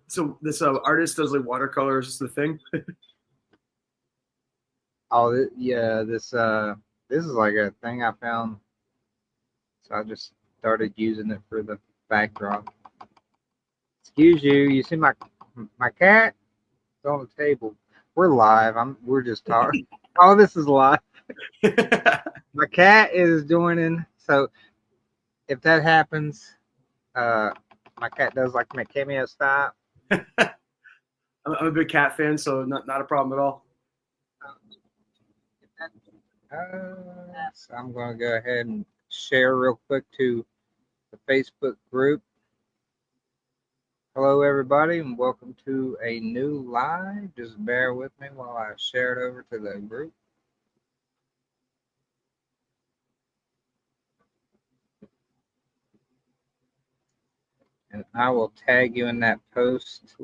So this artist does like watercolors. Is the thing. Oh, yeah, this is like a thing I found, so I just started using it for the backdrop. Excuse you, you see my cat? It's on the table. We're live. We're just talking. Oh, this is live. My cat is joining. So if that happens, uh, my cat does like my cameo style. I'm a big cat fan, so not a problem at all. So I'm going to go ahead and share real quick to the Facebook group. Hello, everybody, and welcome to a new live. Just bear with me while I share it over to the group. And I will tag you in that post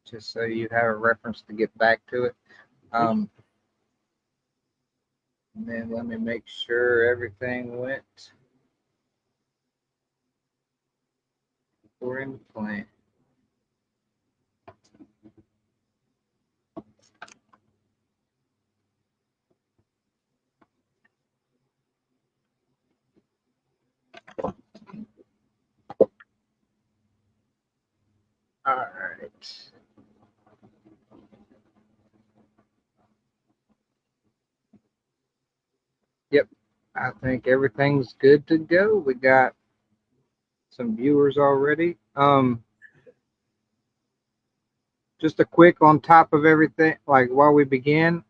just so you have a reference to get back to it. And then let me make sure everything went according to plan. All right. Yep. I think everything's good to go. We got some viewers already. Just a quick on top of everything, like while we begin,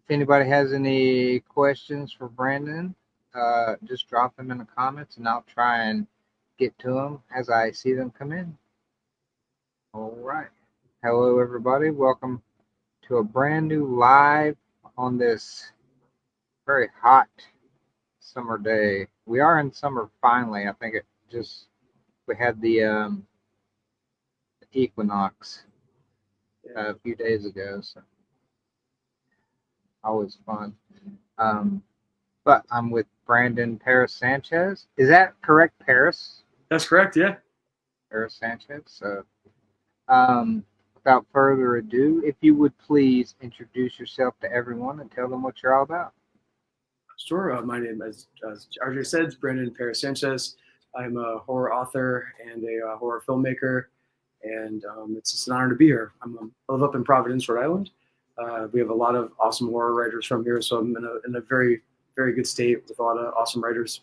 if anybody has any questions for Brandon, just drop them in the comments and I'll try and get to them as I see them come in. All right. Hello, everybody. Welcome to a brand new live on this very hot summer day. We are in summer finally. I think it just, we had the equinox a few days ago, so always fun. Um, but I'm with Brandon Perras-Sanchez. Is that correct, Paris? That's correct. Yeah. Perras-Sanchez. So, without further ado, if you would please introduce yourself to everyone and tell them what you're all about. Sure. My name, as RJ said, is Brandon Perras-Sanchez. I'm a horror author and a horror filmmaker, and it's just an honor to be here. I live up in Providence, Rhode Island. We have a lot of awesome horror writers from here, so I'm in a very, very good state with a lot of awesome writers.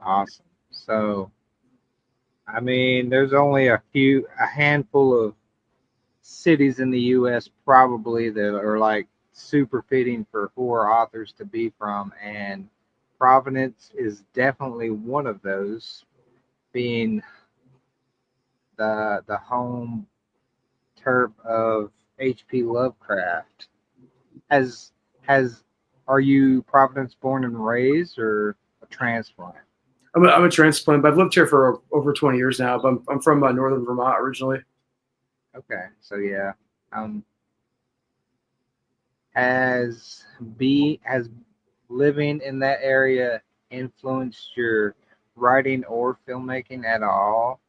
Awesome. So, I mean, there's only a handful of cities in the U.S. probably that are like super fitting for horror authors to be from, and Providence is definitely one of those, being the home turf of H.P. Lovecraft. Has has Are you Providence born and raised or a transplant? I'm a transplant, but I've lived here for over 20 years now. But I'm from northern Vermont originally. Okay, so yeah, um, has living in that area influenced your writing or filmmaking at all?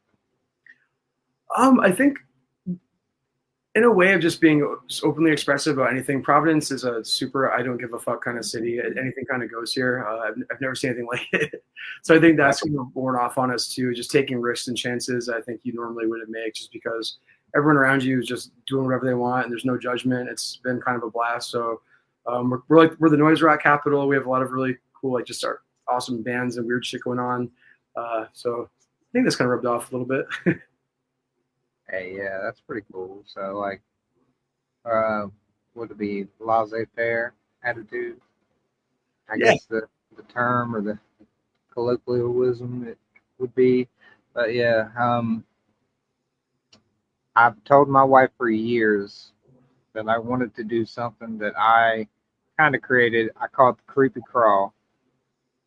I think in a way of just being openly expressive about anything. Providence is a super I don't give a fuck kind of city. Anything kind of goes here. I've never seen anything like it. So I think Right. that's kind of borne off on us too, just taking risks and chances I think you normally wouldn't make just because everyone around you is just doing whatever they want and there's no judgment. It's been kind of a blast. So we're the noise rock capital. We have a lot of really cool like just our awesome bands and weird shit going on. So I think that's kind of rubbed off a little bit. Hey, yeah, that's pretty cool. So like, uh, would it be laissez-faire attitude? I Yeah. guess the term or the colloquialism it would be. But yeah, I've told my wife for years that I wanted to do something that I kind of created. I call it the creepy crawl.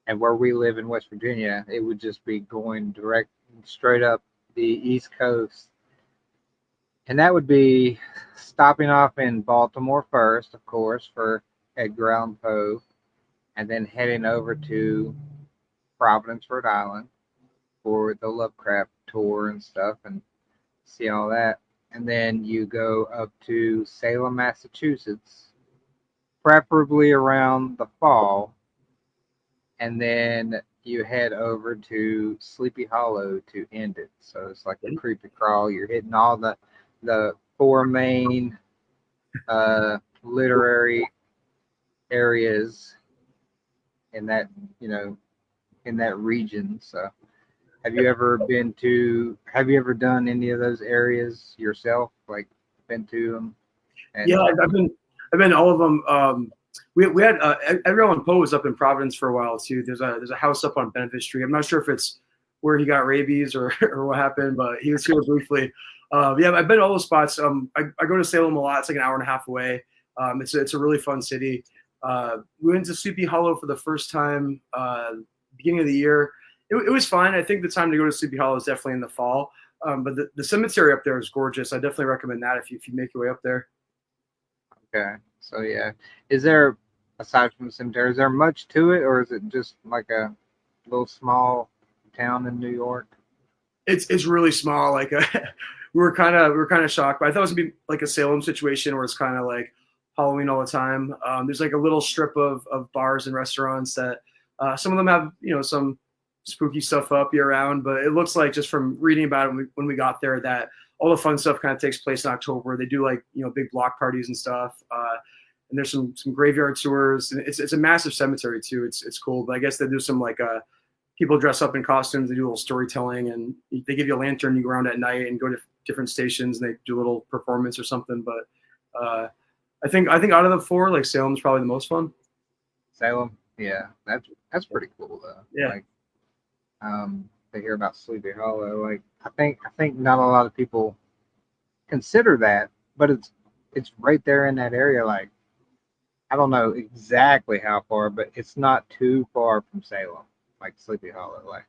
And where we live in West Virginia, it would just be going direct straight up the East Coast. And that would be stopping off in Baltimore first, of course, for Edgar Allan Poe, and then heading over to Providence, Rhode Island for the Lovecraft tour and stuff. And see all that. And then you go up to Salem, Massachusetts, preferably around the fall. And then you head over to Sleepy Hollow to end it. So it's like a creepy crawl. You're hitting all the four main literary areas in that, in that region. So have you ever done any of those areas yourself? Like been to them? And Yeah, I've been to all of them. We had Edgar Allan Poe was up in Providence for a while too. There's a house up on Benefit Street. I'm not sure if it's where he got rabies or or what happened, but he was here briefly. Yeah, I've been to all those spots. I go to Salem a lot. It's like an hour and a half away. It's a really fun city. We went to Sleepy Hollow for the first time beginning of the year. It was fine. I think the time to go to Sleepy Hollow is definitely in the fall. But the cemetery up there is gorgeous. I definitely recommend that if you make your way up there. okay, so yeah, is there, aside from the cemetery, is there much to it, or is it just like a little small town in New York? It's really small. Like we were kind of shocked, but I thought it was gonna be like a Salem situation where it's kind of like Halloween all the time. There's like a little strip of bars and restaurants that some of them have some spooky stuff up year round, but it looks like just from reading about it when we got there that all the fun stuff kind of takes place in October. They do like big block parties and stuff. And there's some graveyard tours. And it's a massive cemetery too. It's cool, but I guess they do some like people dress up in costumes. They do a little storytelling, and they give you a lantern. You go around at night and go to different stations, and they do a little performance or something. But I think out of the four, like Salem's probably the most fun. Salem, yeah, that's pretty cool though. Yeah. Like, to hear about Sleepy Hollow, like I think not a lot of people consider that, but it's right there in that area. Like I don't know exactly how far, but it's not too far from Salem, like Sleepy Hollow. Like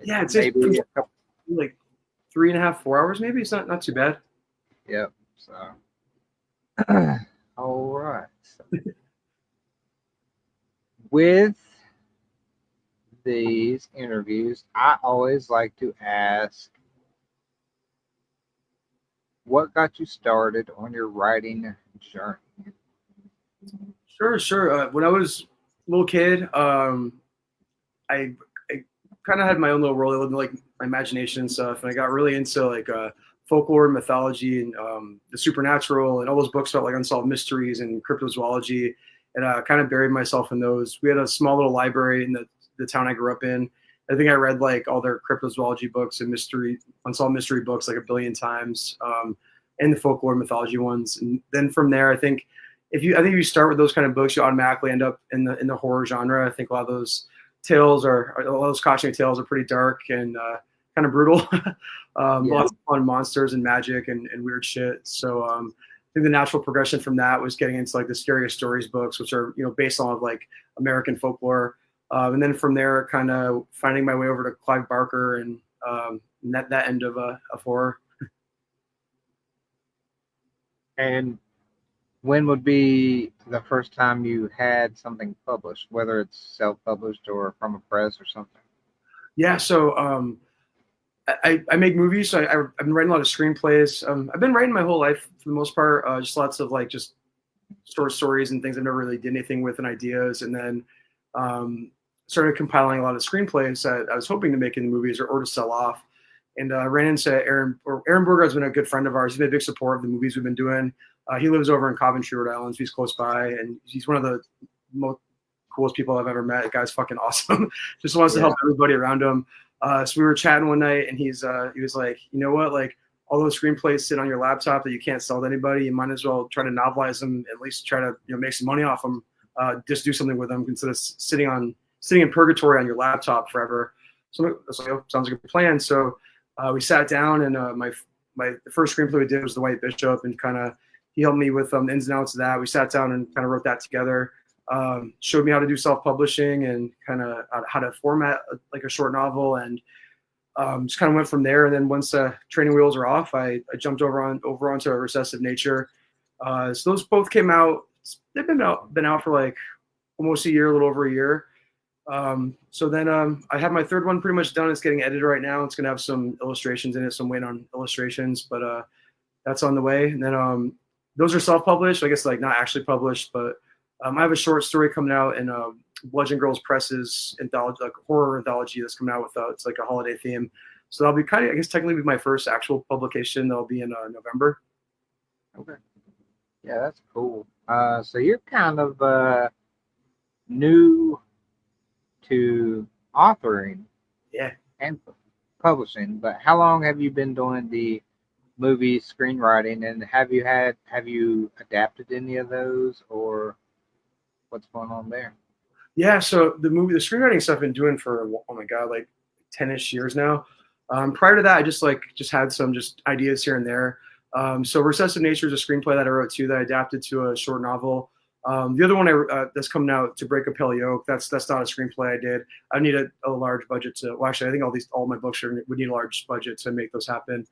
Yeah, it's maybe a couple. like 3.5, 4 hours maybe. It's not too bad. Yep. So, all right. So, with these interviews, I always like to ask, what got you started on your writing journey? Sure. When I was a little kid, I kind of had my own little world. I lived in like my imagination and stuff, and I got really into like folklore, mythology, and the supernatural, and all those books about like unsolved mysteries and cryptozoology. And kind of buried myself in those. We had a small little library in the town I grew up in. I think I read like all their cryptozoology books and unsolved mystery books like a billion times, and the folklore mythology ones. And then from there, I think if you start with those kind of books, you automatically end up in the horror genre. I think a lot of those cautionary tales are pretty dark and kind of brutal. Lots of fun monsters and magic and weird shit. So I think the natural progression from that was getting into like the Scariest Stories books, which are based on like American folklore. And then from there, kind of finding my way over to Clive Barker and that end of horror. And when would be the first time you had something published, whether it's self-published or from a press or something? Yeah, so I make movies. So I've been writing a lot of screenplays. I've been writing my whole life for the most part, just lots of like just short stories and things I've never really did anything with and ideas. And then started compiling a lot of screenplays that I was hoping to make into movies or to sell off. And ran into Aaron Berger has been a good friend of ours. He's been a big support of the movies we've been doing. He lives over in Coventry, Rhode Island. So he's close by, and he's one of the most coolest people I've ever met. The guy's fucking awesome. Just wants to help everybody around him. So we were chatting one night, and he was like, you know what, like all those screenplays sit on your laptop that you can't sell to anybody. You might as well try to novelize them, at least try to make some money off them. Just do something with them instead of sitting in purgatory on your laptop forever. So sounds like a good plan. So we sat down, and the first screenplay we did was The White Bishop, and kind of he helped me with the ins and outs of that. We sat down and kind of wrote that together. Showed me how to do self-publishing and kind of how to format like a short novel, and just kind of went from there. And then once training wheels are off, I jumped over onto Recessive Nature. So those both came out. They've been out for like almost a year, a little over a year. So then I have my third one pretty much done. It's getting edited right now. It's gonna have some illustrations in it, some weight on illustrations, but that's on the way. And then those are self-published. I guess like not actually published, but I have a short story coming out in Bludgeon Girls Press's anthology, like horror anthology that's coming out with it's like a holiday theme. So that'll be kind of, I guess, technically be my first actual publication. That'll be in November. Okay. Yeah, that's cool. So you're kind of new to authoring, Yeah, and publishing, but how long have you been doing the movie screenwriting, and have you adapted any of those, or what's going on there? yeah. So the screenwriting stuff I've been doing for oh my god, like 10ish years now. Prior to that, I just had some just ideas here and there. So Recessive Nature is a screenplay that I wrote too that I adapted to a short novel. The other one that's coming out, To Break a Pale Yoke, that's not a screenplay I did. I need a large budget to. Well, actually, I think all my books would need a large budget to make those happen.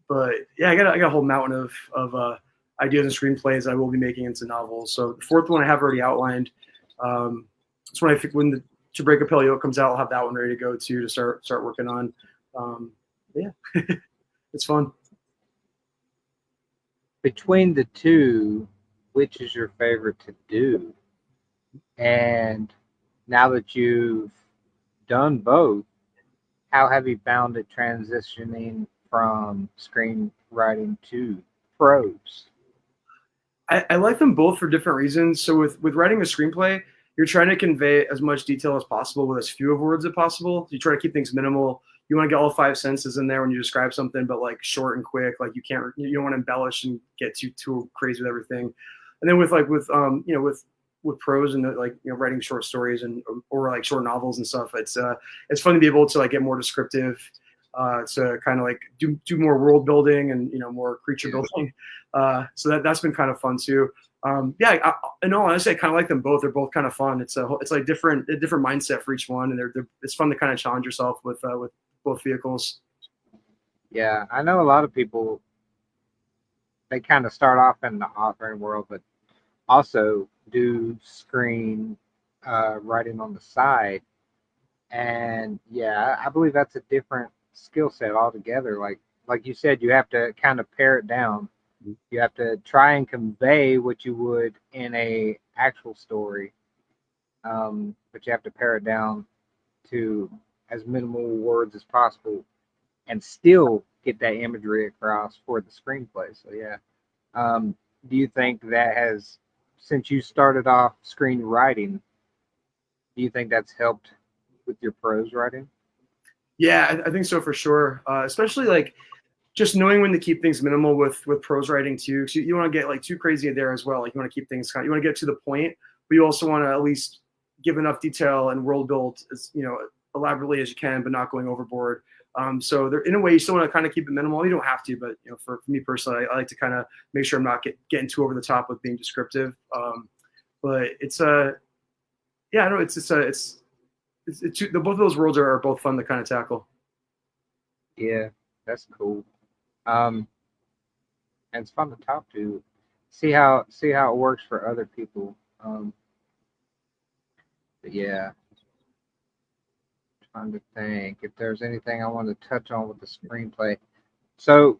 But yeah, I got a whole mountain of ideas and screenplays I will be making into novels. So the fourth one I have already outlined. That's when I think when the To Break a Pale Yoke comes out, I'll have that one ready to go too to start working on. Yeah, it's fun. Between the two, which is your favorite to do? And now that you've done both, how have you found it transitioning from screenwriting to prose? I like them both for different reasons. So with writing a screenplay, you're trying to convey as much detail as possible with as few of words as possible. You try to keep things minimal. You want to get all five senses in there when you describe something, but like short and quick. Like you don't want to embellish and get too crazy with everything. And then with prose and like writing short stories or like short novels and stuff, it's fun to be able to like get more descriptive, to kind of like do more world building and more creature building. So that's been kind of fun too. Yeah, in all honesty, I kind of like them both. They're both kind of fun. It's like a different mindset for each one, and it's fun to kind of challenge yourself with both vehicles. Yeah, I know a lot of people, they kind of start off in the authoring world, but also do screen writing on the side. And yeah, I believe that's a different skill set altogether. Like you said, you have to kind of pare it down. You have to try and convey what you would in a actual story, but you have to pare it down to as minimal words as possible, and still get that imagery across for the screenplay. So yeah, do you think that has, since you started off screenwriting, do you think that's helped with your prose writing? Yeah, I think so for sure. Especially like just knowing when to keep things minimal with prose writing too. Because you want to get like too crazy there as well. Like you want to keep things you want to get to the point, but you also want to at least give enough detail and world build as elaborately as you can, but not going overboard. So there, in a way, you still want to kind of keep it minimal. You don't have to, but for me personally, I like to kind of make sure I'm not getting too over the top with being descriptive. But it's yeah, I know both of those worlds are both fun to kind of tackle. Yeah, that's cool. And it's fun to talk to. See how it works for other people. But yeah, trying to think if there's anything I want to touch on with the screenplay. So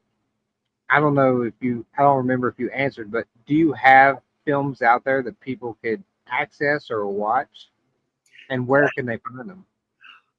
I don't remember if you answered, but do you have films out there that people could access or watch, and where can they find them?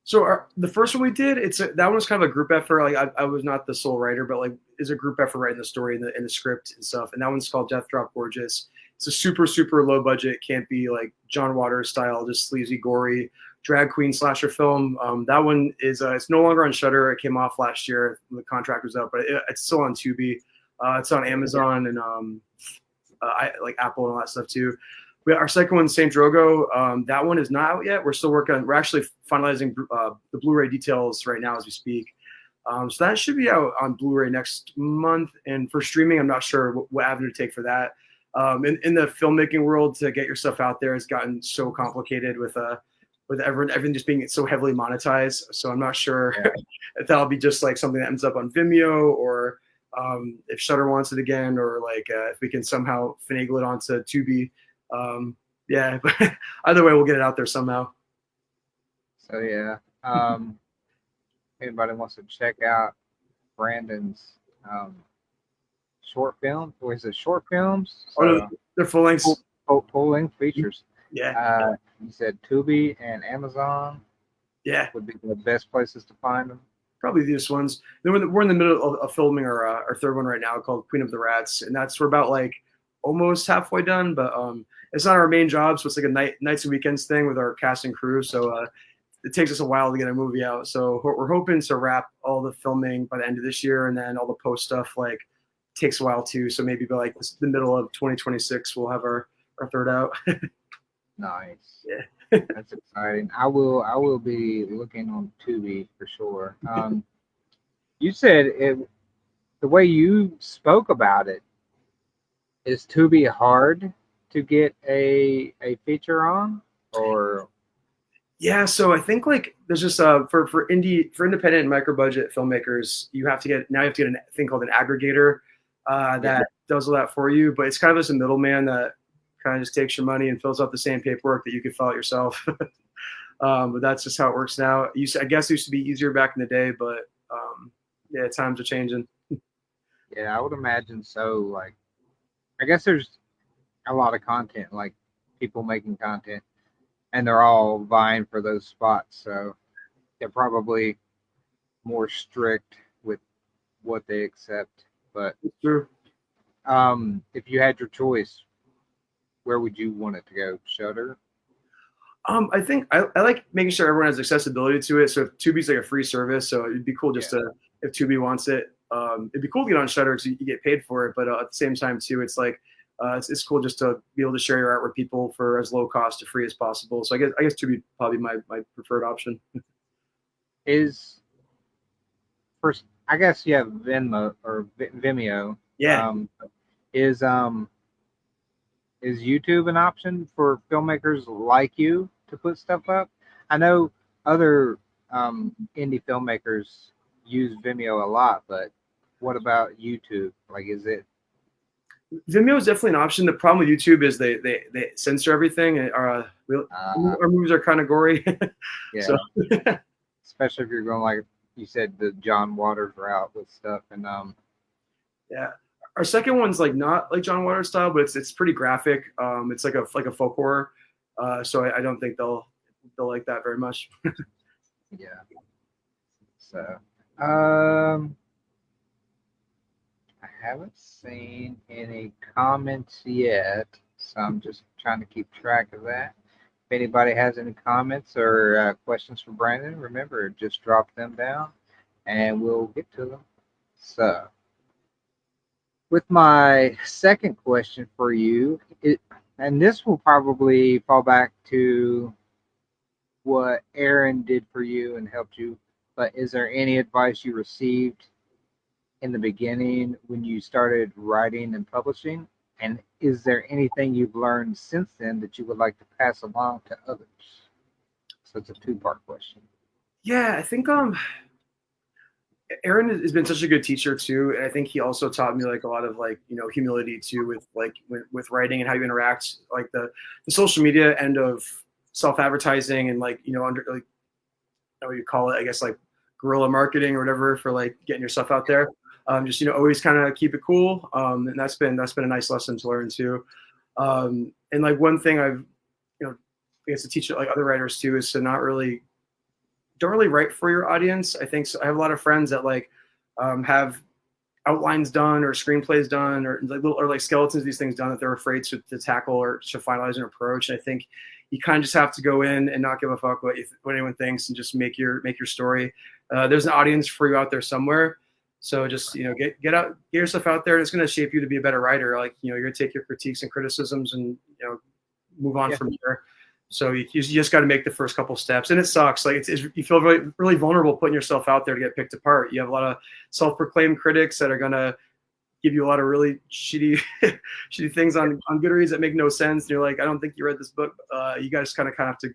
So the first one we did, that one was kind of a group effort. Like I was not the sole writer, but like it's a group effort writing the story and the script and stuff. And that one's called Death Drop Gorgeous. It's a super super low budget, can't be like John Waters style, just sleazy, gory drag queen slasher film. That one is it's no longer on Shudder. It came off last year. The contract was up, but it's still on Tubi. It's on Amazon and like Apple and all that stuff too. Our second one, Saint Drogo, that one is not out yet. We're still working on. We're actually finalizing the Blu-ray details right now as we speak. So that should be out on Blu-ray next month. And for streaming, I'm not sure what avenue to take for that. In the filmmaking world, to get your stuff out there has gotten so complicated with everything just being so heavily monetized. So I'm not sure if that'll be just like something that ends up on Vimeo, or if Shudder wants it again, or like if we can somehow finagle it onto Tubi. Yeah, but either way, we'll get it out there somehow. So yeah, anybody wants to check out Brandon's short film, or is it short films? Oh no, So they're full lengths. full length features. Yeah, You said Tubi and Amazon yeah, would be the best places to find them. probably these ones. Then we're in the middle of filming our third one right now called Queen of the Rats, and we're about like almost halfway done, but it's not our main job, so it's like a nights and weekends thing with our cast and crew. So it takes us a while to get a movie out. So we're hoping to wrap all the filming by the end of this year, and then all the post stuff like takes a while too. So maybe by like the middle of 2026, we'll have our third out. Nice. Yeah. That's exciting. I will be looking on Tubi for sure. You said it, the way you spoke about it, is Tubi hard to get a feature on, or Yeah, so I think like there's just for independent and micro budget filmmakers, you have to get a thing called an aggregator that does all that for you. But it's kind of just a middleman that kind of just takes your money and fills out the same paperwork that you could fill out yourself. But that's just how it works now. I guess it used to be easier back in the day, but yeah, times are changing. yeah, I would imagine so. Like, I guess there's a lot of content, like people making content, and they're all vying for those spots. So they're probably more strict with what they accept. But It's true. if you had your choice, where would you want it to go? Shutter? I think I like making sure everyone has accessibility to it. So if Tubi's like a free service, so it'd be cool just to if Tubi wants it, it'd be cool to get on Shutter because you get paid for it. But at the same time too, it's like it's cool just to be able to share your art with people for as low cost to free as possible. So I guess Tubi probably my preferred option. Is first, I guess you have Venmo or Vimeo. Yeah. Is YouTube an option for filmmakers like you to put stuff up? I know other indie filmmakers use Vimeo a lot, but what about YouTube? Like, is it? Vimeo is definitely an option. The problem with YouTube is they censor everything. And our movies are kind of gory. Yeah. So. Especially if you're going like you said, the John Waters route with stuff, and yeah. Our second one's like not like John Waters style, but it's pretty graphic. It's like a folk horror. So I don't think they'll like that very much. Yeah. So I haven't seen any comments yet, so I'm just trying to keep track of that. If anybody has any comments or questions for Brandon, remember, just drop them down and we'll get to them. So, with my second question for you, and this will probably fall back to what Aaron did for you and helped you, but is there any advice you received in the beginning when you started writing and publishing? And is there anything you've learned since then that you would like to pass along to others? So it's a two-part question. Yeah, I think Aaron has been such a good teacher too, and I think he also taught me like a lot of like humility too with like with writing and how you interact, like the social media end of self-advertising and like under like what you call it, I guess like guerrilla marketing or whatever for like getting yourself out there. Just always kind of keep it cool, and that's been a nice lesson to learn too. And like one thing I've I guess to teach like other writers too is to don't really write for your audience. I think so. I have a lot of friends that like have outlines done or screenplays done or like skeletons of these things done that they're afraid to tackle or to finalize an approach. And I think you kind of just have to go in and not give a fuck what anyone thinks and just make your story. There's an audience for you out there somewhere. So just get yourself out there, and it's going to shape you to be a better writer. Like you're going to take your critiques and criticisms and move on from here. So you just got to make the first couple steps, and it sucks. Like you feel really, really vulnerable putting yourself out there to get picked apart. You have a lot of self-proclaimed critics that are gonna give you a lot of really shitty things on Goodreads that make no sense. And you're like, I don't think you read this book. You guys kind of have to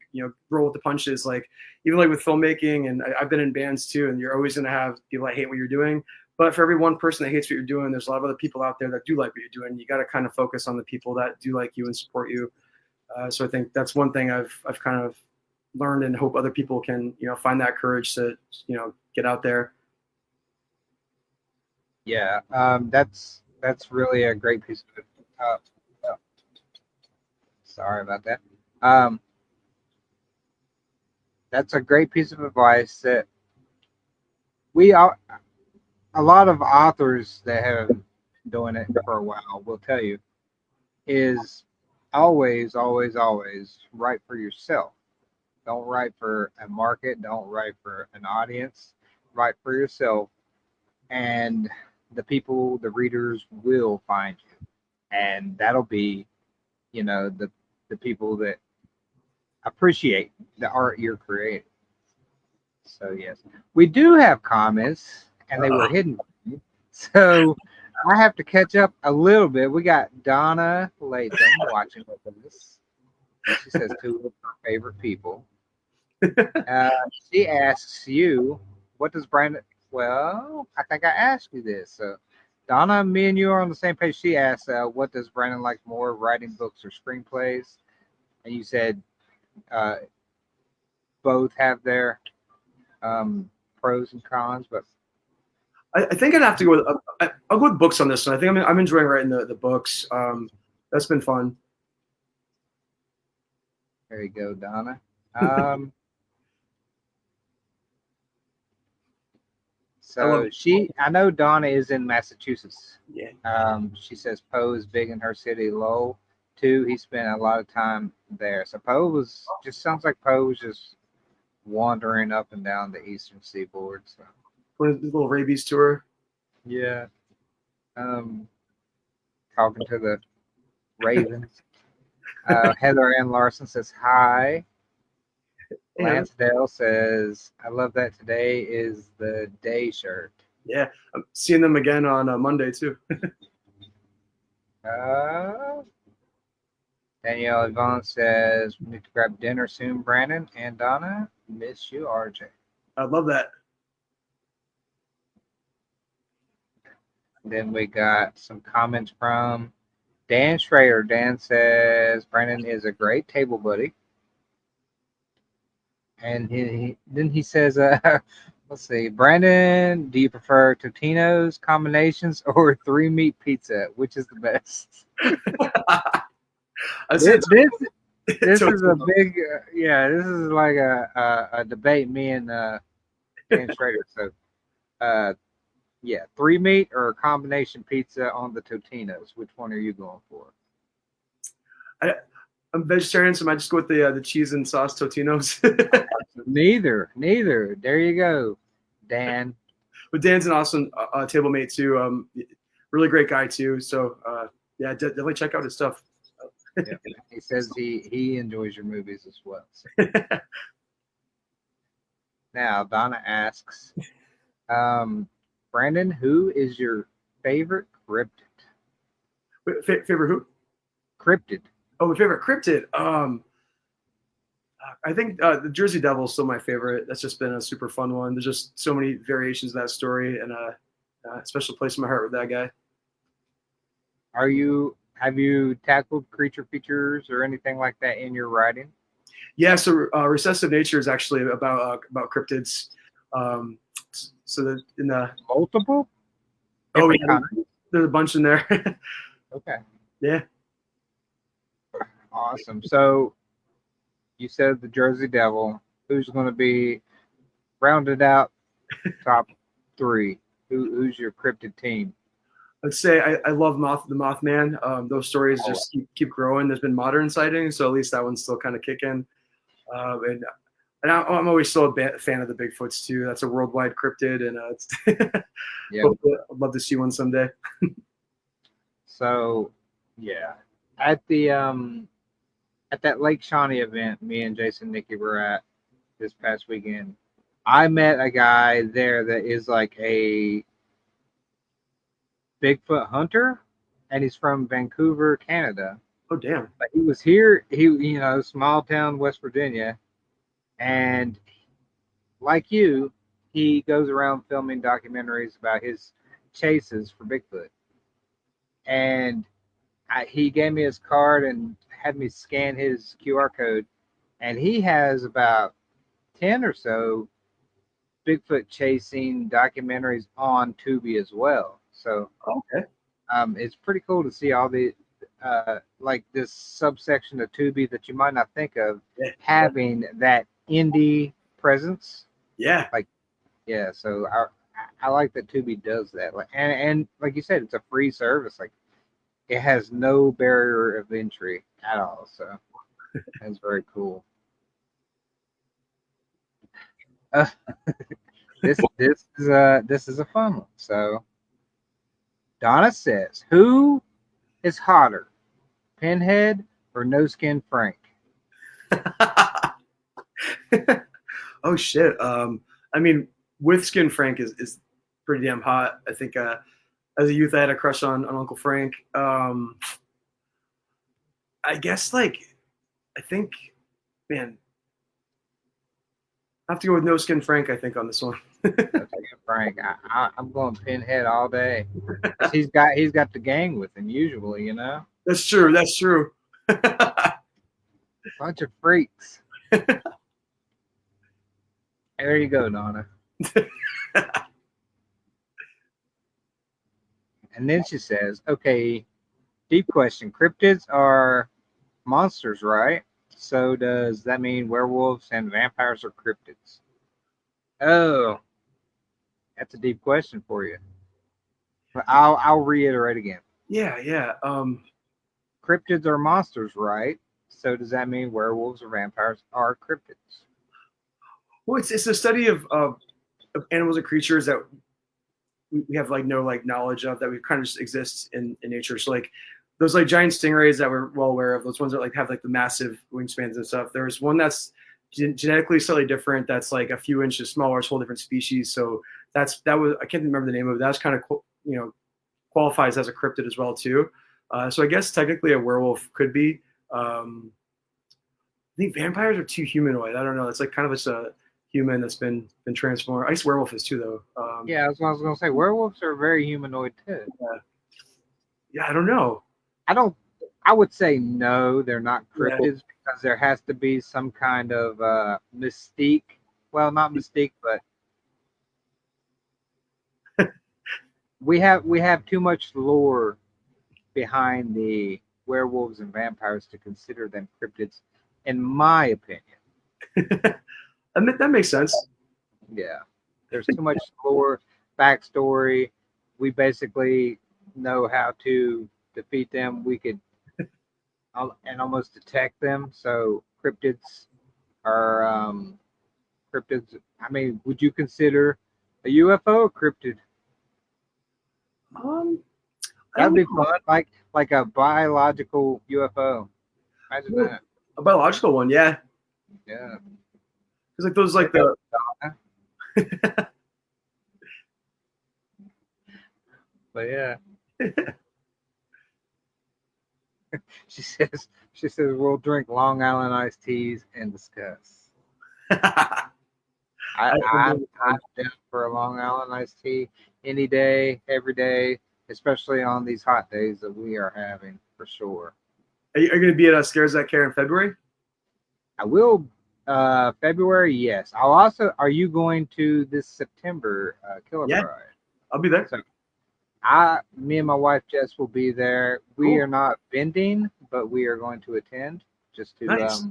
roll with the punches. Like even like with filmmaking, and I've been in bands too, and you're always gonna have people that hate what you're doing. But for every one person that hates what you're doing, there's a lot of other people out there that do like what you're doing. You got to kind of focus on the people that do like you and support you. So I think that's one thing I've kind of learned, and hope other people can find that courage to get out there. Yeah, that's really a great piece of. Oh, sorry about that. Um, that's a great piece of advice that we are. A lot of authors that have been doing it for a while will tell you is always, always, always write for yourself. Don't write for a market. Don't write for an audience. Write for yourself, and the people, the readers will find you, and that'll be, the people that appreciate the art you're creating. So yes, we do have comments, and they were Uh-oh. hidden. So I have to catch up a little bit. We got Donna Latham watching with us. She says two of her favorite people. Uh, she asks you, what does Brandon? Well, I think I asked you this. So Donna, me and you are on the same page. She asks, what does Brandon like more, writing books or screenplays? And you said uh, both have their pros and cons, but I think I'd have to go with I'll go with books on this one. I think I'm enjoying writing the books. That's been fun. there you go, Donna. I love So I know Donna is in Massachusetts. yeah. She says Poe is big in her city. Lowell, too. He spent a lot of time there. So sounds like Poe was just wandering up and down the eastern seaboard. So One of the little rabies tour. yeah, um, talking to the ravens. Heather Ann Larson says hi. Yeah, Lansdale says, I love that today is the day shirt. yeah. I'm seeing them again on Monday too. Uh, Danielle Yvonne says, we need to grab dinner soon, Brandon and Donna. Miss you, RJ. I love that. Then we got some comments from Dan Schrader. Dan says, Brandon is a great table buddy. And then he says, let's see, Brandon, do you prefer Totino's combinations or three meat pizza? Which is the best? I This, said this, this is a Totino. big, this is like a debate, me and Dan Schrader. So, uh, yeah, three meat or a combination pizza on the Totino's. Which one are you going for? I'm vegetarian, so I might just go with the cheese and sauce Totinos. Neither. There you go, Dan. But Dan's an awesome table mate too. Really great guy too. So yeah, definitely check out his stuff. Yeah. He says he enjoys your movies as well. So. Now Donna asks, Brandon, who is your favorite cryptid? Favorite who? Cryptid. Oh, my favorite cryptid. I think the Jersey Devil is still my favorite. That's just been a super fun one. There's just so many variations of that story, and a special place in my heart with that guy. Have you tackled creature features or anything like that in your writing? Yeah, so Recessive Nature is actually about cryptids. So that in the Multiple? oh Different yeah, kinds? there's a bunch in there. Okay. Yeah. Awesome. So you said the Jersey Devil. Who's going to be rounded out top three? Who's your cryptid team? I'd say I love the Mothman. Those stories just keep growing. There's been modern sightings, so at least that one's still kind of kicking. And I'm always still a fan of the Bigfoots too. That's a worldwide cryptid, and Yeah. I'd love to see one someday. So yeah, at that Lake Shawnee event, me and Jason Nicky were at this past weekend. I met a guy there that is like a Bigfoot hunter, and he's from Vancouver, Canada. Oh damn! But he was here. Small town West Virginia, and like you, he goes around filming documentaries about his chases for Bigfoot. And he gave me his card and had me scan his QR code, and he has about 10 or so Bigfoot chasing documentaries on Tubi as well. So Okay. it's pretty cool to see all the like this subsection of Tubi that you might not think of Yeah. having that indie presence. Yeah. Like, yeah, so I like that Tubi does that. Like, and like you said, it's a free service. Like, it has no barrier of entry at all. So that's very cool. Uh, this is a fun one. So Donna says, "Who is hotter, Pinhead or No Skin Frank?" Oh shit. I mean, with Skin Frank is pretty damn hot. I think as a youth, I had a crush on Uncle Frank. I guess like I think, man, I have to go with No Skin Frank. I think on this one. No Skin Frank. I'm going Pinhead all day. 'Cause he's got the gang with him usually. You know, That's true. That's true. bunch of freaks. There you go, Donna. And then she says, "Okay, deep question. Cryptids are monsters, right? So does that mean werewolves and vampires are cryptids?" Oh, that's a deep question for you. But I'll reiterate again. Yeah, yeah. Cryptids are monsters, right? So does that mean werewolves or vampires are cryptids? Well, it's a study of animals and creatures that we have like no like knowledge of that we kind of just exist in nature. So like those like giant stingrays that we're well aware of, those ones that like have like the massive wingspans and stuff. There's one that's genetically slightly different. That's like a few inches smaller. It's a whole different species. So that was I can't remember the name of it. That's kind of qualifies as a cryptid as well too. So I guess technically a werewolf could be. I think vampires are too humanoid. I don't know. It's like kind of just a human that's been transformed. I guess werewolf is too though. Yeah, that's what I was gonna say. Werewolves are very humanoid too. Yeah, I don't know. I don't. I would say no, they're not Yeah. cryptids because there has to be some kind of mystique. Well, not mystique, but we have too much lore behind the werewolves and vampires to consider them cryptids, in my opinion. That makes sense. Yeah, there's too much lore, backstory. We basically know how to defeat them. We could and almost detect them. So cryptids are cryptids. I mean, would you consider a UFO a cryptid? Um, I That'd don't be know. fun, like a biological UFO. Imagine that. A biological one, yeah. Yeah. Because like those like the But yeah, she says we'll drink Long Island iced teas and discuss. I'm down for a Long Island iced tea any day, every day, especially on these hot days that we are having for sure. Are you going to be at Scares That Care in February? I will February, yes. I'll also are you going to this September Killer Yeah, Bride? I'll be there. So me and my wife Jess will be there. We Cool. are not vending, but we are going to attend just to Nice.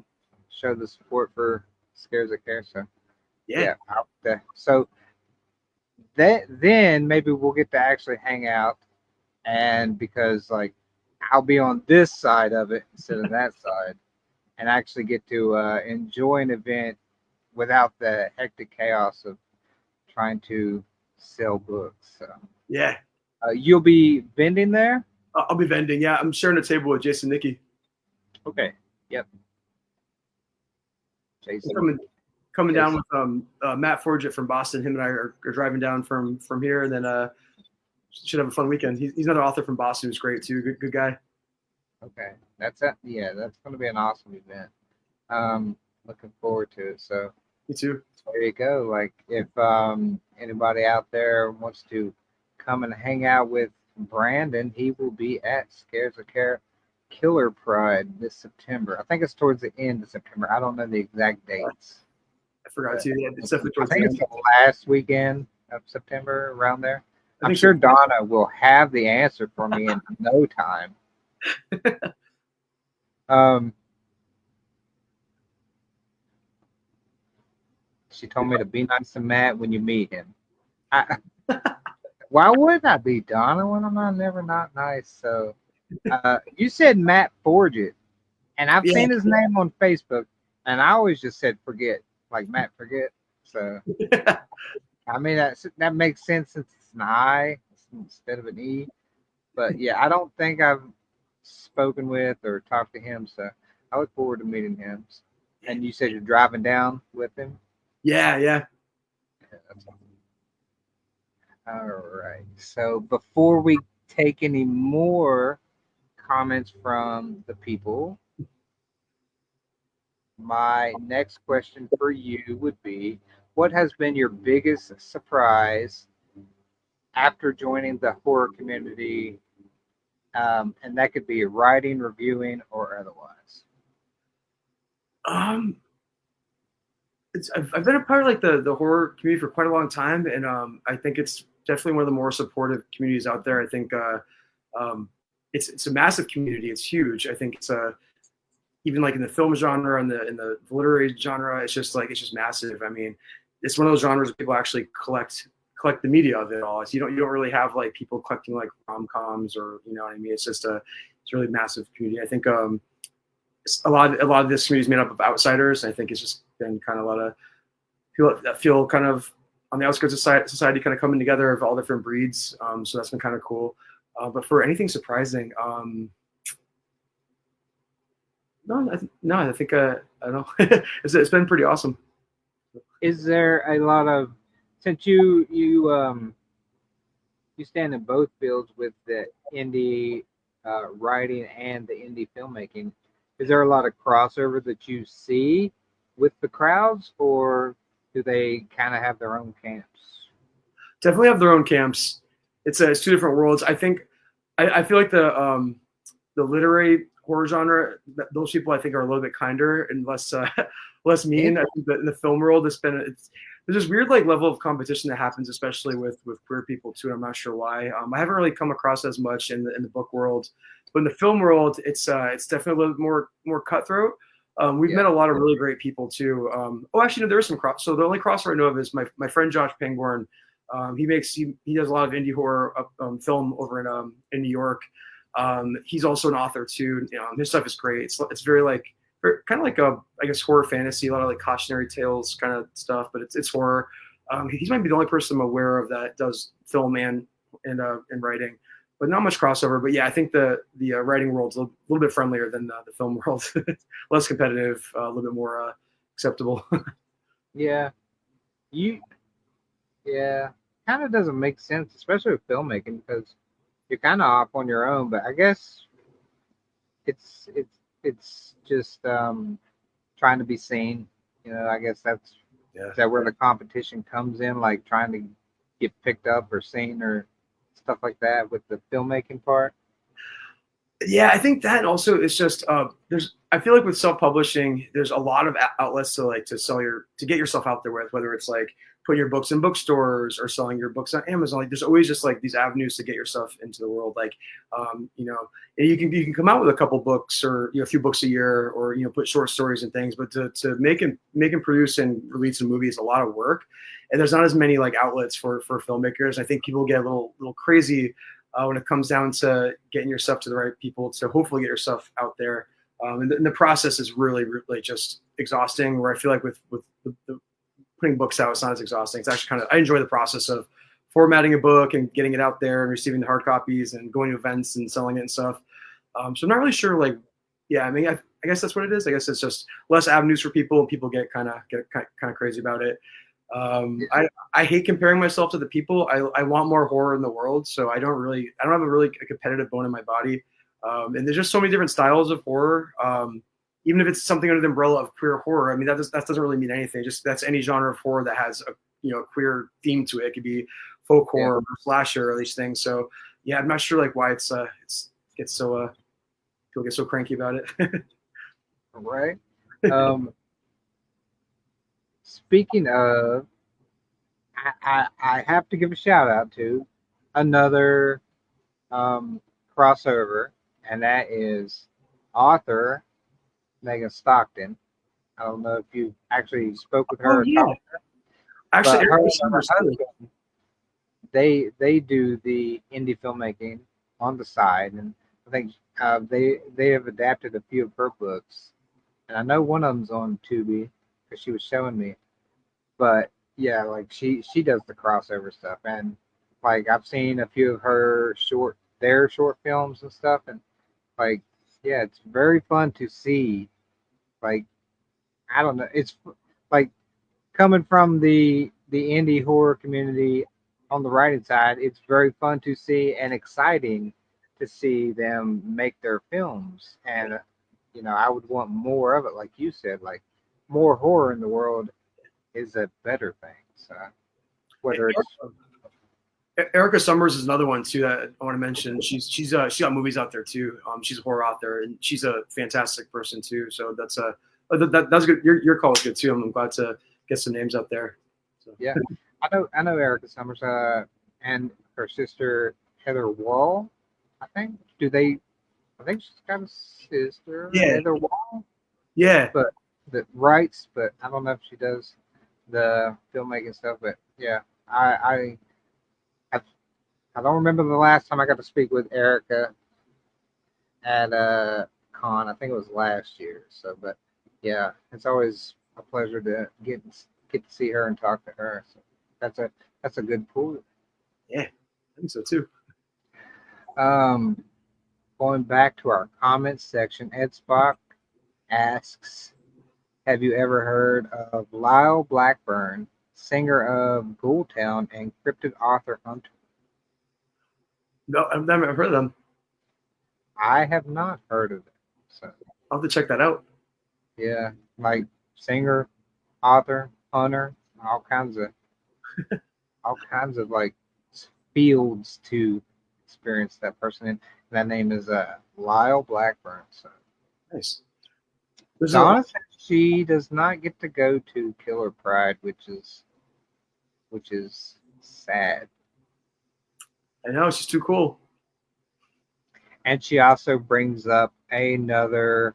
show the support for Scares That Care. So Yeah. so then maybe we'll get to actually hang out, and because like I'll be on this side of it instead of that side, and actually get to enjoy an event without the hectic chaos of trying to sell books. So Yeah. you'll be vending there? I'll be vending. Yeah, I'm sharing a table with Jason Nicky. Okay. Yep. Jason. Coming down with Matt Forget from Boston. Him and I are driving down from here, and then should have a fun weekend. He's another author from Boston who's great too. Good guy. Okay. That's it. Yeah, that's going to be an awesome event. Looking forward to it. So Me too. there you go. Like if anybody out there wants to come and hang out with Brandon, he will be at Scares of Care Killer Pride this September. I think it's towards the end of September. I don't know the exact dates. I forgot But to. Yeah, it's definitely I towards the think it's end. the last weekend of September, around there. I I'm think sure so. Donna will have the answer for me in no time. Um, she told me to be nice to Matt when you meet him. Why wouldn't I be, Donna, when I'm never not nice? So you said Matt Forget, and I've Yeah. seen his name on Facebook, and I always just said Forget, like Matt Forget. So I mean that makes sense since it's an I instead of an E. But yeah, I don't think I've spoken with or talked to him, so I look forward to meeting him. And you said you're driving down with him? Yeah, yeah. Yeah, that's awesome. All right. So before we take any more comments from the people, my next question for you would be, what has been your biggest surprise after joining the horror community? And that could be writing, reviewing, or otherwise. Um, I've been a part of like the horror community for quite a long time, and I think it's definitely one of the more supportive communities out there. I think um, it's a massive community. It's huge. I think it's even like in the film genre and the literary genre, it's just massive. I mean, it's one of those genres where people actually collect the media of it all. So you don't really have like people collecting like rom-coms or you know what I mean. It's a really massive community. I think a lot of this community is made up of outsiders. I think it's just been kind of a lot of people that feel kind of on the outskirts of society kind of coming together of all different breeds. So that's been kind of cool. But for anything surprising, no, I think I don't know. It's been pretty awesome. Is there a lot of, since you stand in both fields with the indie writing and the indie filmmaking, is there a lot of crossover that you see with the crowds, or do they kind of have their own camps? Definitely have their own camps. It's two different worlds. I think I feel like the literary horror genre, those people I think are a little bit kinder and less less mean. I think that in the film world, there's this weird like level of competition that happens, especially with queer people too. And I'm not sure why. I haven't really come across as much in the book world, but in the film world, it's definitely a little bit more cutthroat. We've met a lot of really great people too. Actually, no, there is some cross. So the only crossover I know of is my friend Josh Pangborn. He does a lot of indie horror film over in New York. He's also an author too. His stuff is great. It's very like kind of like I guess horror fantasy, a lot of like cautionary tales kind of stuff, but it's horror. He might be the only person I'm aware of that does film and writing, but not much crossover. But yeah, I think the writing world's a little bit friendlier than the film world, less competitive, a little bit more acceptable. Yeah, you yeah, kind of doesn't make sense, especially with filmmaking, because you're kind of off on your own. But I guess it's just trying to be seen. I guess Yeah. is that where the competition comes in, like trying to get picked up or seen or stuff like that with the filmmaking part. Yeah, I think that also is just I feel like with self-publishing, there's a lot of outlets to get yourself out there with, whether it's like putting your books in bookstores or selling your books on Amazon. Like there's always just like these avenues to get yourself into the world. Like you can come out with a couple books or a few books a year or put short stories and things, but to make and produce and release a movie is a lot of work. And there's not as many like outlets for filmmakers. I think people get a little crazy when it comes down to getting yourself to the right people to hopefully get yourself out there. And the process is really, really just exhausting, where I feel like with the putting books out, it's not as exhausting. It's actually I enjoy the process of formatting a book and getting it out there and receiving the hard copies and going to events and selling it and stuff. So I'm not really sure, I guess that's what it is. I guess it's just less avenues for people and people get kind of crazy about it. I hate comparing myself to the people. I want more horror in the world, so I don't have a competitive bone in my body. And there's just so many different styles of horror. Even if it's something under the umbrella of queer horror, I mean that doesn't really mean anything. Just that's any genre of horror that has a queer theme to it. It could be folk horror, or slasher, or these things. So yeah, I'm not sure why it's gets so People get so cranky about it. Right. Um, Speaking of, I have to give a shout out to another crossover, and that is author Megan Stockton. I don't know if you actually spoke with her Oh or yeah, talked to her, actually, but her Erica and her Summers too. husband, they do the indie filmmaking on the side, and I think they have adapted a few of her books, and I know one of them's on Tubi because she was showing me. But yeah, like she does the crossover stuff, and like I've seen a few of their short films and stuff, and like yeah, it's very fun to see. Like I don't know, it's like coming from the indie horror community on the writing side, it's very fun to see and exciting to see them make their films. And I would want more of it, like you said, like more horror in the world is a better thing. So whether it's Erica Summers is another one too that I want to mention. She got movies out there too. She's a horror author and she's a fantastic person too. So that's good. Your call is good too. I'm glad to get some names out there. So. yeah, I know Erica Summers, and her sister Heather Wall. I think do they? I think she's got a sister Yeah, Heather Wall, yeah. but that writes. But I don't know if she does the filmmaking stuff. But yeah, I I don't remember the last time I got to speak with Erica at con. I think it was last year. So, but yeah, it's always a pleasure to get to see her and talk to her. So that's a good pool. Yeah, I think so too. Um, Going back to our comments section, Ed Spock asks, "Have you ever heard of Lyle Blackburn, singer of Ghoultown and cryptid author Hunter?" No, I've never heard of them. I have not heard of it. So I'll have to check that out. yeah, like singer, author, hunter, all kinds of like fields to experience that person in. That name is Lyle Blackburn. So Nice. There's a Donna says she does not get to go to Killer Pride, which is sad. I know she's too cool. And she also brings up another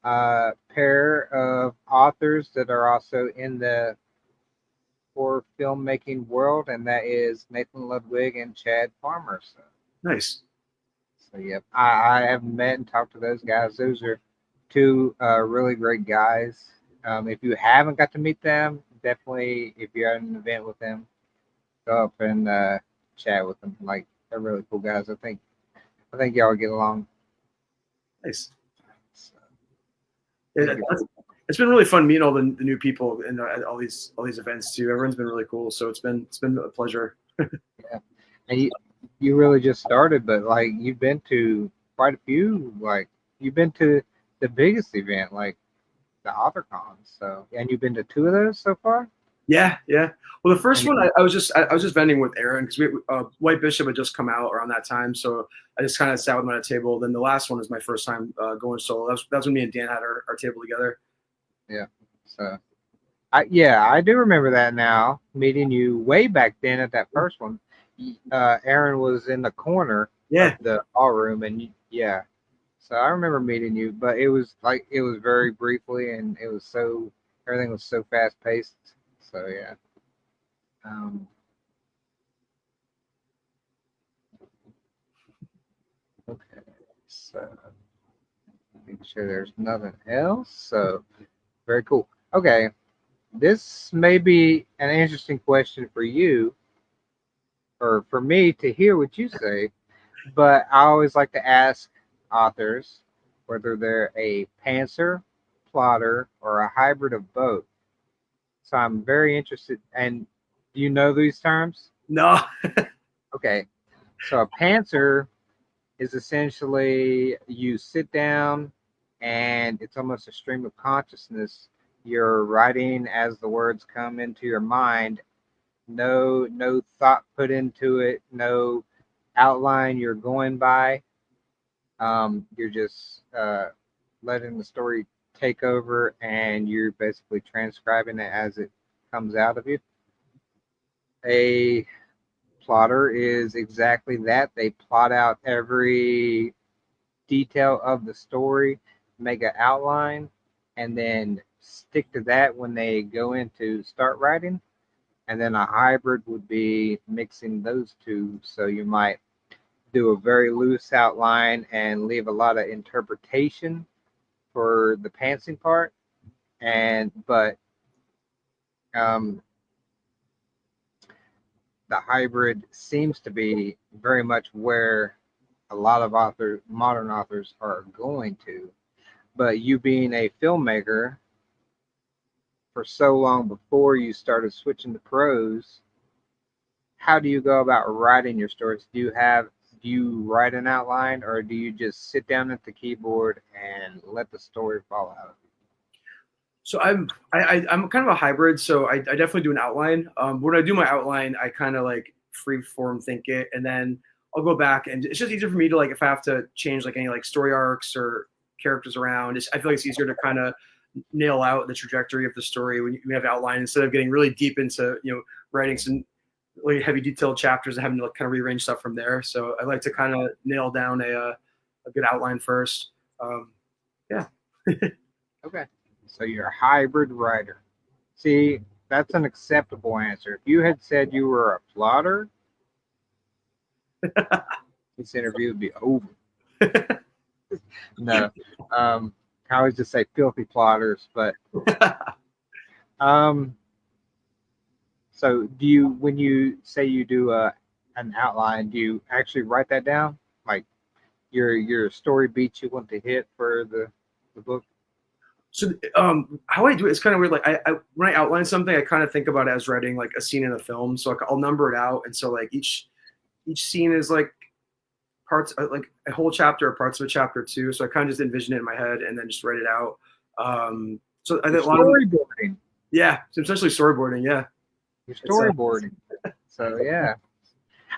pair of authors that are also in the horror filmmaking world, and that is Nathan Ludwig and Chad Farmer. Nice. So yep, I have met and talked to those guys. Those are two really great guys. If you haven't got to meet them, definitely if you're at an event with them, go up and chat with them. Like they're really cool guys. I think y'all get along. Nice. So, Yeah, it's been really fun meeting all the new people and all these events too. Everyone's been really cool, so it's been a pleasure. yeah, and you really just started, but like you've been to quite a few. Like you've been to the biggest event, like the AuthorCon. So and you've been to two of those so far. Yeah, yeah. Well, the first And one I was just vending with Aaron because White Bishop had just come out around that time, so I just kind of sat with him at a table. Then the last one was my first time going solo. That's when me and Dan had our table together. yeah, so I do remember that now. Meeting you way back then at that first one. Aaron was in the corner of Yeah, the ballroom, and yeah, so I remember meeting you, but it was very briefly, and everything was so fast paced. So yeah. Um, okay, so make sure there's nothing else. So very cool. Okay, this may be an interesting question for you or for me to hear what you say, but I always like to ask authors whether they're a pantser, plotter, or a hybrid of both. So I'm very interested. And do you know these terms? no, Okay, so a pantser is essentially you sit down and it's almost a stream of consciousness. You're writing as the words come into your mind. No thought put into it, no outline you're going by. You're just letting the story take over, and you're basically transcribing it as it comes out of you. A plotter is exactly that. They plot out every detail of the story, make an outline, and then stick to that when they go in to start writing. And then a hybrid would be mixing those two. So you might do a very loose outline and leave a lot of interpretation for the pantsing part. But um, the hybrid seems to be very much where a lot of modern authors are going to. But you being a filmmaker for so long before you started switching to prose, how do you go about writing your stories? Do you write an outline, or do you just sit down at the keyboard and let the story fall out? So I'm kind of a hybrid. So I definitely do an outline. When I do my outline, I kind of like free form think it, and then I'll go back, and it's just easier for me to like if I have to change like any like story arcs or characters around. I feel like it's easier to kind of nail out the trajectory of the story when you have outline instead of getting really deep into writing some really heavy detailed chapters and having to like kind of rearrange stuff from there. So I like to kind of nail down a good outline first. Yeah. Okay. So you're a hybrid writer. See, that's an acceptable answer. If you had said you were a plotter, this interview would be over. No. I always just say filthy plotters, but so do you, when you say you do an outline, do you actually write that down? Like your story beats you want to hit for the book? So how I do it is kind of weird. Like I when I outline something, I kind of think about it as writing like a scene in a film. So like, I'll number it out, and so like each scene is like parts like a whole chapter or parts of a chapter too. So I kind of just envision it in my head and then just write it out. So I think a lot of Storyboarding. yeah, so essentially storyboarding. Yeah, You're storyboarding. So yeah,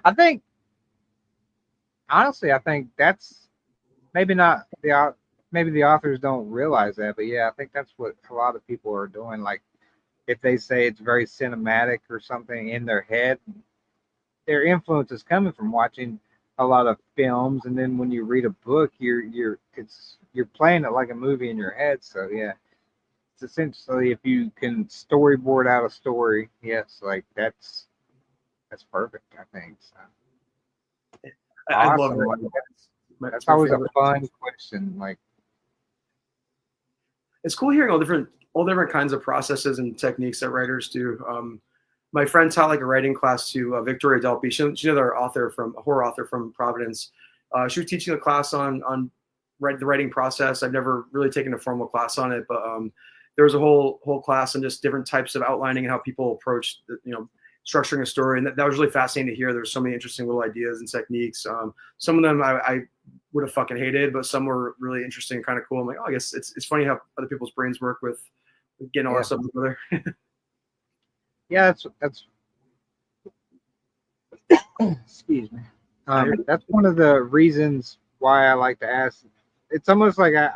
I think honestly, I think that's maybe not maybe the authors don't realize that, but yeah, I think that's what a lot of people are doing. Like if they say it's very cinematic or something in their head, their influence is coming from watching a lot of films, and then when you read a book, you're playing it like a movie in your head. So yeah, it's essentially if you can storyboard out a story, yes, like that's perfect. I think so. I love Awesome. it. Like, that's my always a favorite. fun question. Like, It's cool hearing all different kinds of processes and techniques that writers do. My friend taught like a writing class to Victoria Delpy. She's another a horror author from Providence. She was teaching a class on the writing process. I've never really taken a formal class on it, but there was a whole class on just different types of outlining and how people approach structuring a story, and that was really fascinating to hear. There's so many interesting little ideas and techniques. Some of them I would have fucking hated, but some were really interesting and kind of cool. I'm like, oh, I guess it's funny how other people's brains work with getting all that stuff together. yeah, that's excuse me. That's one of the reasons why I like to ask. It's almost like I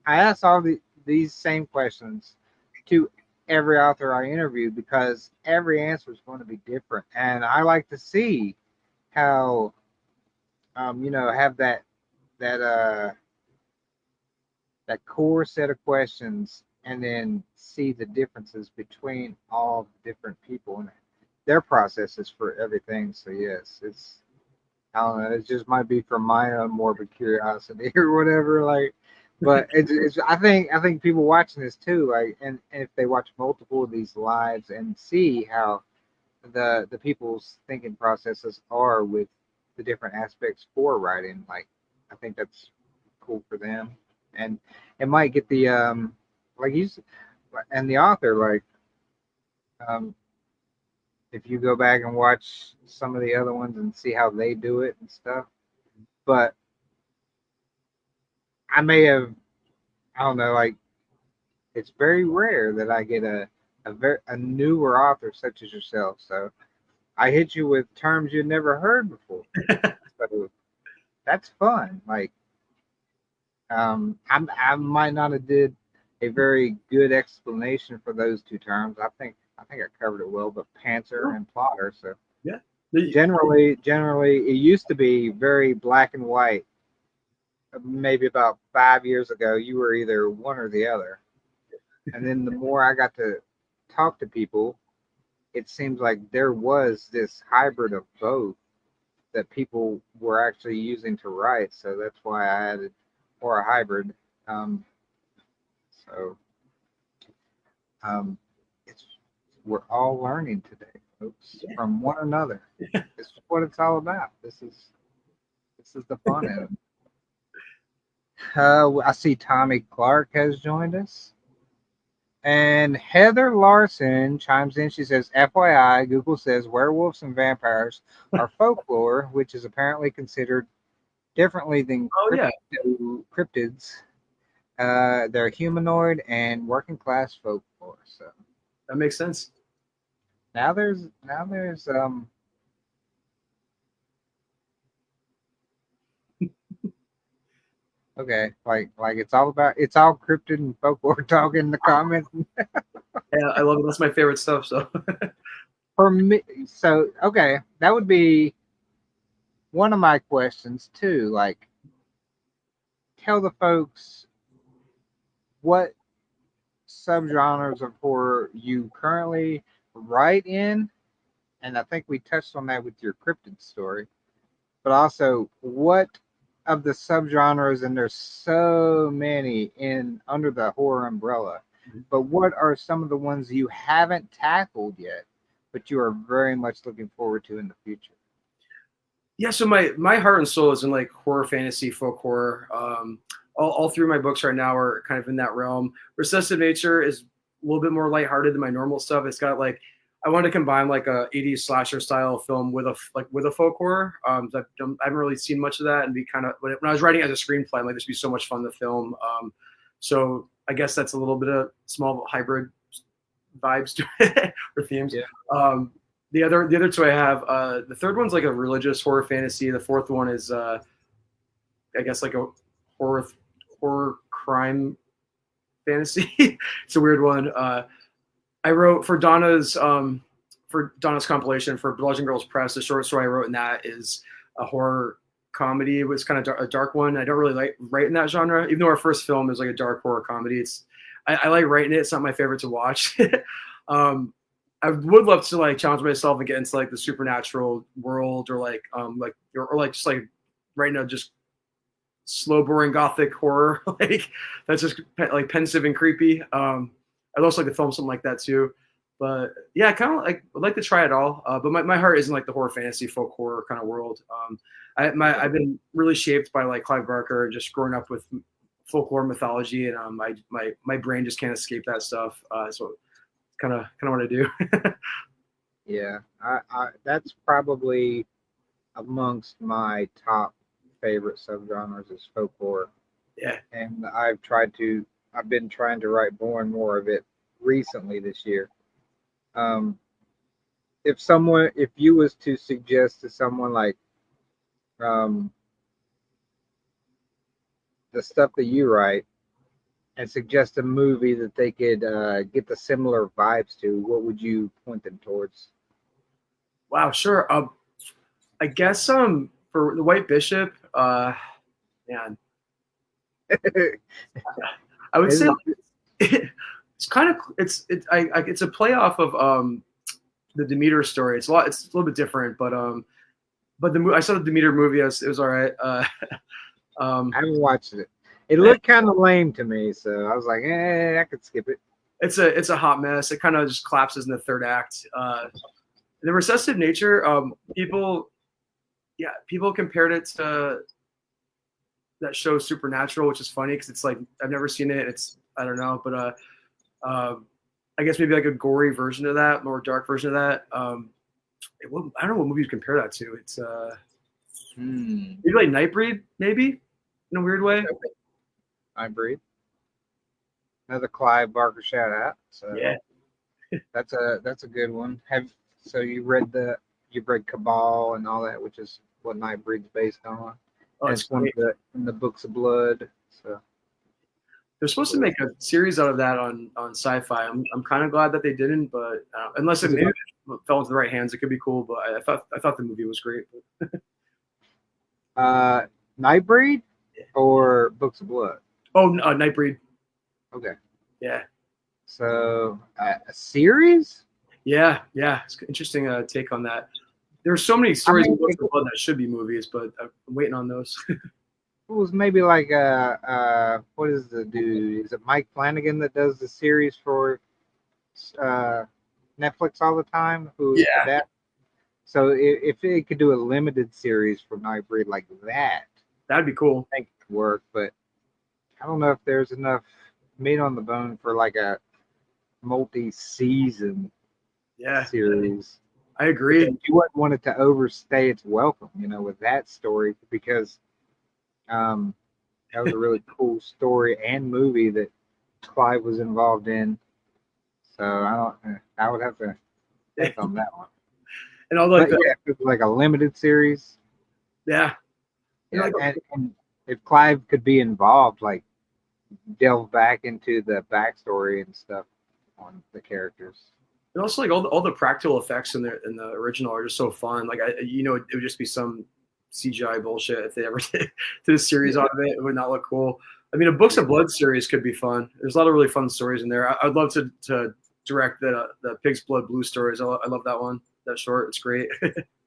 ask these same questions to every author I interview because every answer is going to be different, and I like to see how have that that core set of questions, and then see the differences between all different people and their processes for everything. So yes, I don't know. It just might be from my own morbid curiosity or whatever. Like, but it's I think people watching this too. Like, and if they watch multiple of these lives and see how the people's thinking processes are with the different aspects for writing, like I think that's cool for them, and it might get the like you and the author like um if you go back and watch some of the other ones and see how they do it and stuff. But I may have, I don't know, like it's very rare that I get a newer author such as yourself. So I hit you with terms you'd never heard before. So that's fun. Like I might not have did a very good explanation for those two terms. I think I covered it well, but pantser and plotter. So Yeah. generally, it used to be very black and white. Maybe about 5 years ago, you were either one or the other. And then the more I got to talk to people, it seems like there was this hybrid of both that people were actually using to write. So that's why I added or a hybrid. Um, so um, it's we're all learning today, folks, from one another. This is what it's all about. This is the fun in it. I see Tommy Clark has joined us. And Heather Larson chimes in. She says, FYI, Google says werewolves and vampires are folklore, which is apparently considered differently than Oh yeah, cryptids. They're humanoid and working class folklore. So that makes sense. now there's okay, like it's all cryptid and folklore talk in the comments. Yeah, I love it. That's my favorite stuff. So For me, so okay, that would be one of my questions too. Like, tell the folks what subgenres of horror you currently write in, and I think we touched on that with your cryptid story. But also, what of the subgenres, and there's so many in under the horror umbrella, but what are some of the ones you haven't tackled yet, but you are very much looking forward to in the future? yeah, so my heart and soul is in like horror, fantasy, folk horror. All three of my books right now are kind of in that realm. Recessive Nature is a little bit more lighthearted than my normal stuff. It's got like I want to combine like a 80s slasher style film with a folk horror. I haven't really seen much of that, and be kind of when I was writing as a screenplay, I'm like this would be so much fun to film. So I guess that's a little bit of small hybrid vibes to it or themes. Yeah. The other two I have, the third one's like a religious horror fantasy. The fourth one is I guess like a horror crime fantasy. It's a weird one. I wrote for Donna's compilation for Bludgeon Girls Press. The short story I wrote in that is a horror comedy. It was kind of a dark one. I don't really like write in that genre, even though our first film is like a dark horror comedy. I like writing it. It's not my favorite to watch. I would love to like challenge myself and get into like the supernatural world or like just like right now just slow boring gothic horror like that's just like pensive and creepy. I'd also like to film something like that too, but yeah, kind of like I'd like to try it all. But my heart isn't like the horror fantasy folk horror kind of world. I've been really shaped by like Clive Barker, just growing up with folklore mythology, and my brain just can't escape that stuff. So kind of what I do. Yeah, I that's probably amongst my top favorite subgenres is folklore, Yeah. and I've been trying to write more and more of it recently this year. Um, if you was to suggest to someone like um, the stuff that you write and suggest a movie that they could get the similar vibes to, what would you point them towards? Wow, sure. I guess for the White Bishop, man, I would say it's kind of it's a play off of the Demeter story. It's a little bit different, but I saw the Demeter movie. It was all right. I haven't watched it. It looked kind of lame to me, so I was like, I could skip it. It's a hot mess. It kind of just collapses in the third act. The Recessive Nature, people compared it to that show Supernatural, which is funny because it's like I've never seen it. It's I don't know, but I guess maybe like a gory version of that, more dark version of that. I don't know what movie you compare that to. It's maybe like Nightbreed, maybe in a weird way. Nightbreed, another Clive Barker shout out. So yeah, that's a good one. So you've read Cabal and all that, which is what Nightbreed's based on. oh, And it's it's one great. of the in the books of blood. So They're supposed to make a series out of that on Sci-Fi. I'm kind of glad that they didn't, but unless it maybe fell into the right hands, it could be cool. But I thought the movie was great. Nightbreed or Books of Blood? Oh, Nightbreed. Okay. Yeah. So a series? Yeah. It's an interesting take on that. There's so many stories in Books of Blood that should be movies, but I'm waiting on those. It was maybe like what is the dude? Is it Mike Flanagan that does the series for Netflix all the time? Who adapt? So if it could do a limited series for Nightbreed like that, that'd be cool. I think it could work, but I don't know if there's enough meat on the bone for like a multi-season series. I agree. You wouldn't want it to overstay its welcome, with that story, because that was a really cool story and movie that Clive was involved in. So I would have to think on that one. And I'll like if it was like a limited series. Yeah. And if Clive could be involved, like delve back into the backstory and stuff on the characters. And also, like all the practical effects in the original are just so fun. Like it would just be some CGI bullshit if they ever did a series out of it. It would not look cool. I mean, a Books of Blood series could be fun. There's a lot of really fun stories in there. I'd love to direct the Pig's Blood Blues stories. I love that one. That short, it's great.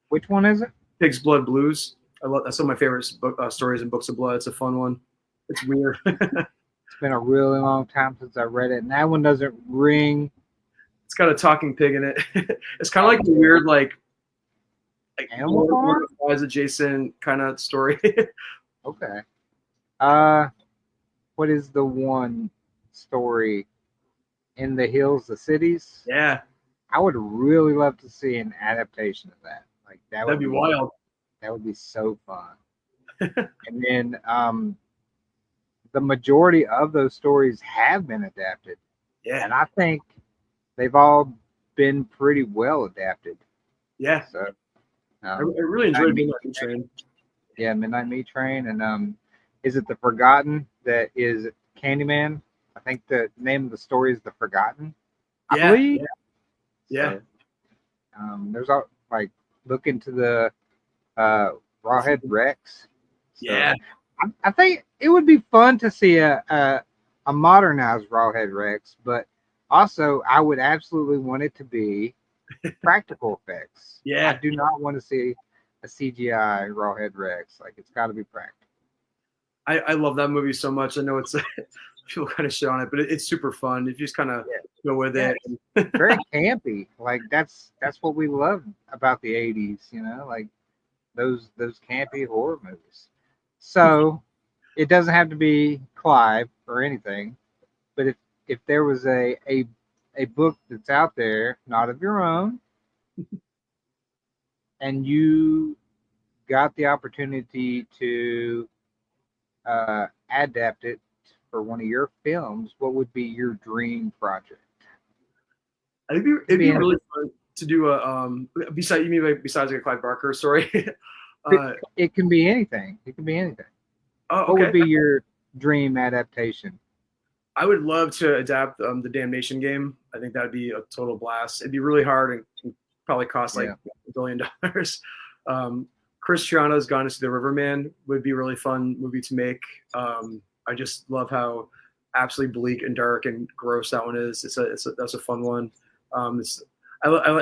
Which one is it? Pig's Blood Blues. That's some of my favorite stories in Books of Blood. It's a fun one. It's weird. It's been a really long time since I read it, and that one doesn't ring. It's got a talking pig in it. It's kind of like a weird like Animal Farm adjacent kind of story. Okay. What is the one story? In the Hills, the Cities? Yeah. I would really love to see an adaptation of that. Like that'd be wild. That would be so fun. And then the majority of those stories have been adapted. Yeah. And I think they've all been pretty well adapted. Yeah. So I really enjoyed Midnight Meat Train. Yeah, Midnight Meat Train. And is it The Forgotten that is Candyman? I think the name of the story is The Forgotten. I believe. Yeah. So, there's like look into the Rawhead Rex. So, yeah. I think it would be fun to see a modernized Rawhead Rex, but also I would absolutely want it to be practical effects. Yeah. I do not want to see a CGI Rawhead Rex. Like it's got to be practical. I love that movie so much. I know it's people kind of shit on it, but it's super fun. If you just kind of go with it. Very campy. Like that's what we love about the 80s, like those campy horror movies. So it doesn't have to be Clive or anything, but if there was a book that's out there, not of your own, and you got the opportunity to adapt it for one of your films, what would be your dream project? I think it'd be really fun to do a besides like a Clive Barker story. It can be anything. It can be anything. Oh, okay. What would be your dream adaptation? I would love to adapt the Damnation game. I think that'd be a total blast. It'd be really hard and probably cost like $1 billion. Chris Triano's Gone to See the Riverman would be a really fun movie to make. I just love how absolutely bleak and dark and gross that one is. That's a fun one. I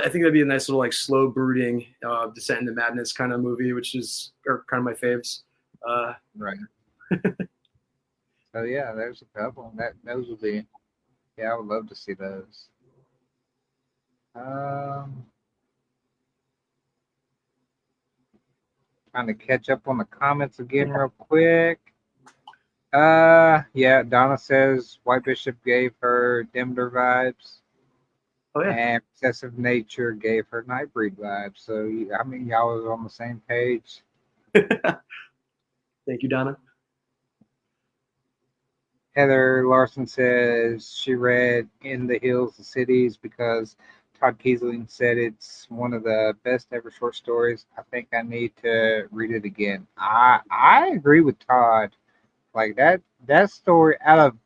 think that'd be a nice little like slow brooding descent into madness kind of movie, which are kind of my faves. Right. So yeah, there's a couple. Those would be. Yeah, I would love to see those. Trying to catch up on the comments again real quick. Yeah, Donna says White Bishop gave her Demeter vibes. Oh yeah. And Excessive Nature gave her Nightbreed vibes. So I mean, y'all was on the same page. Thank you, Donna. Heather Larson says she read In the Hills, the Cities because Todd Kiesling said it's one of the best ever short stories. I think I need to read it again. I agree with Todd. Like that story, out of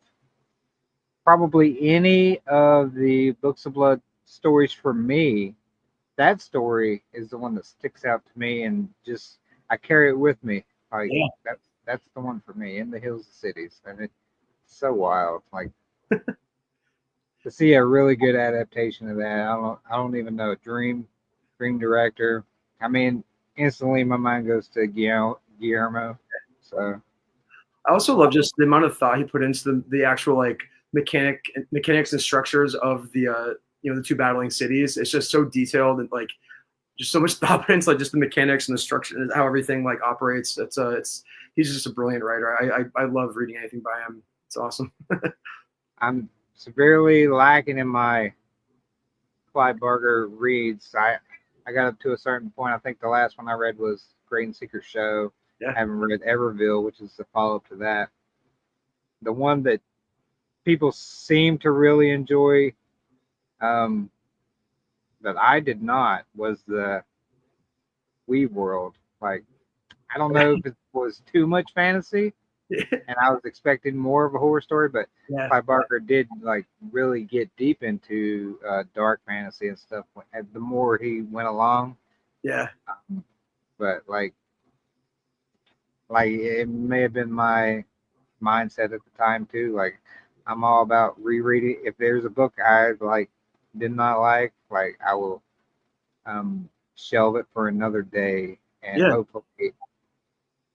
probably any of the Books of Blood stories for me, that story is the one that sticks out to me, and just I carry it with me. Like Yeah. that's the one for me. In the Hills of Cities, and it's so wild. Like to see a really good adaptation of that. I don't even know. Dream director. I mean, instantly my mind goes to Guillermo. So I also love just the amount of thought he put into the actual like mechanics and structures of the the two battling cities. It's just so detailed and like just so much thought put into like just the mechanics and the structure and how everything like operates. It's he's just a brilliant writer. I love reading anything by him. It's awesome. I'm severely lacking in my Clive Barker reads. I got up to a certain point. I think the last one I read was Great and Secret Show. Yeah. I haven't read Everville, which is the follow up to that. The one that people seem to really enjoy, um, that I did not, was the Weave World. Like, I don't know if it was too much fantasy, and I was expecting more of a horror story, but Yeah. Clive Barker did like really get deep into dark fantasy and stuff. The more he went along, Yeah. but like it may have been my mindset at the time too. Like I'm all about rereading. If there's a book I like did not like I will shelve it for another day, and Yeah. hopefully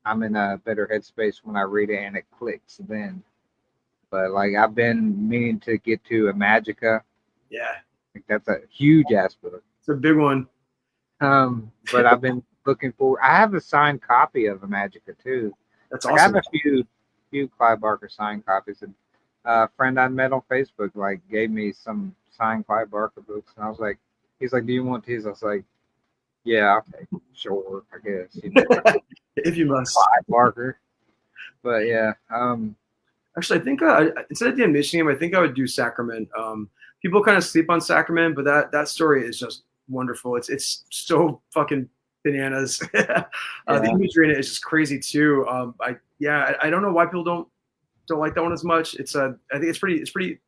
I'm in a better headspace when I read it and it clicks then. But like I've been meaning to get to a Magica. Yeah. Like, that's a huge ass book. It's a big one. But I've been looking for. I have a signed copy of a Magica too. That's Like I have awesome. a few Clive Barker signed copies. And a friend I met on Facebook like gave me some signed Clive Barker books, and I was like, he's like, "Do you want these?" I was like, "Yeah, I'll take them. Sure, I guess." If you must. Clive Barker. But yeah, Actually, I think instead of mentioning him, I think I would do Sacrament. People kind of sleep on Sacrament, but that story is just wonderful. It's so fucking bananas. The yeah, imagery in it is just crazy too. I don't know why people don't like that one as much. I think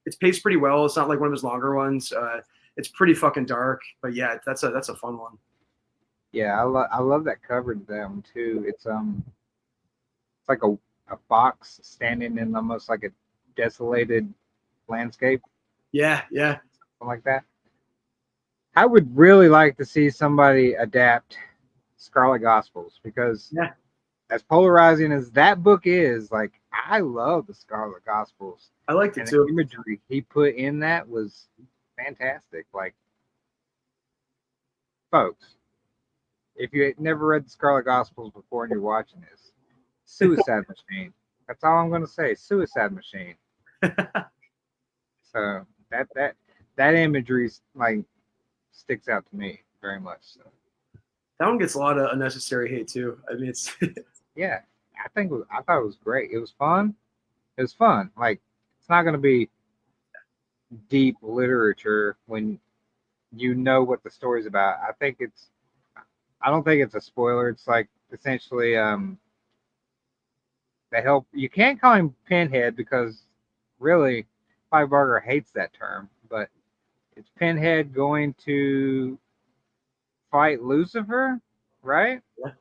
it's paced pretty well. It's not like one of his longer ones. It's pretty fucking dark, but yeah, that's a fun one. yeah. I love that cover to them too. It's like a fox standing in almost like a desolated landscape, Yeah, yeah, something like that. I would really like to see somebody adapt Scarlet Gospels, because yeah. as polarizing as that book is, like I love the Scarlet Gospels, I liked it and the too. imagery he put in that was fantastic. Like, folks, if you never read the Scarlet Gospels before and you're watching this, Suicide Machine. That's all I'm going to say. Suicide Machine. So that imagery like sticks out to me very much. So That one gets a lot of unnecessary hate too. I mean, it's yeah, I thought it was great. It was fun. It was fun. Like it's not going to be deep literature when you know what the story's about. I don't think it's a spoiler. It's like essentially they help. You can't call him Pinhead because really Clive Barker hates that term, but it's Pinhead going to fight Lucifer, right? yeah.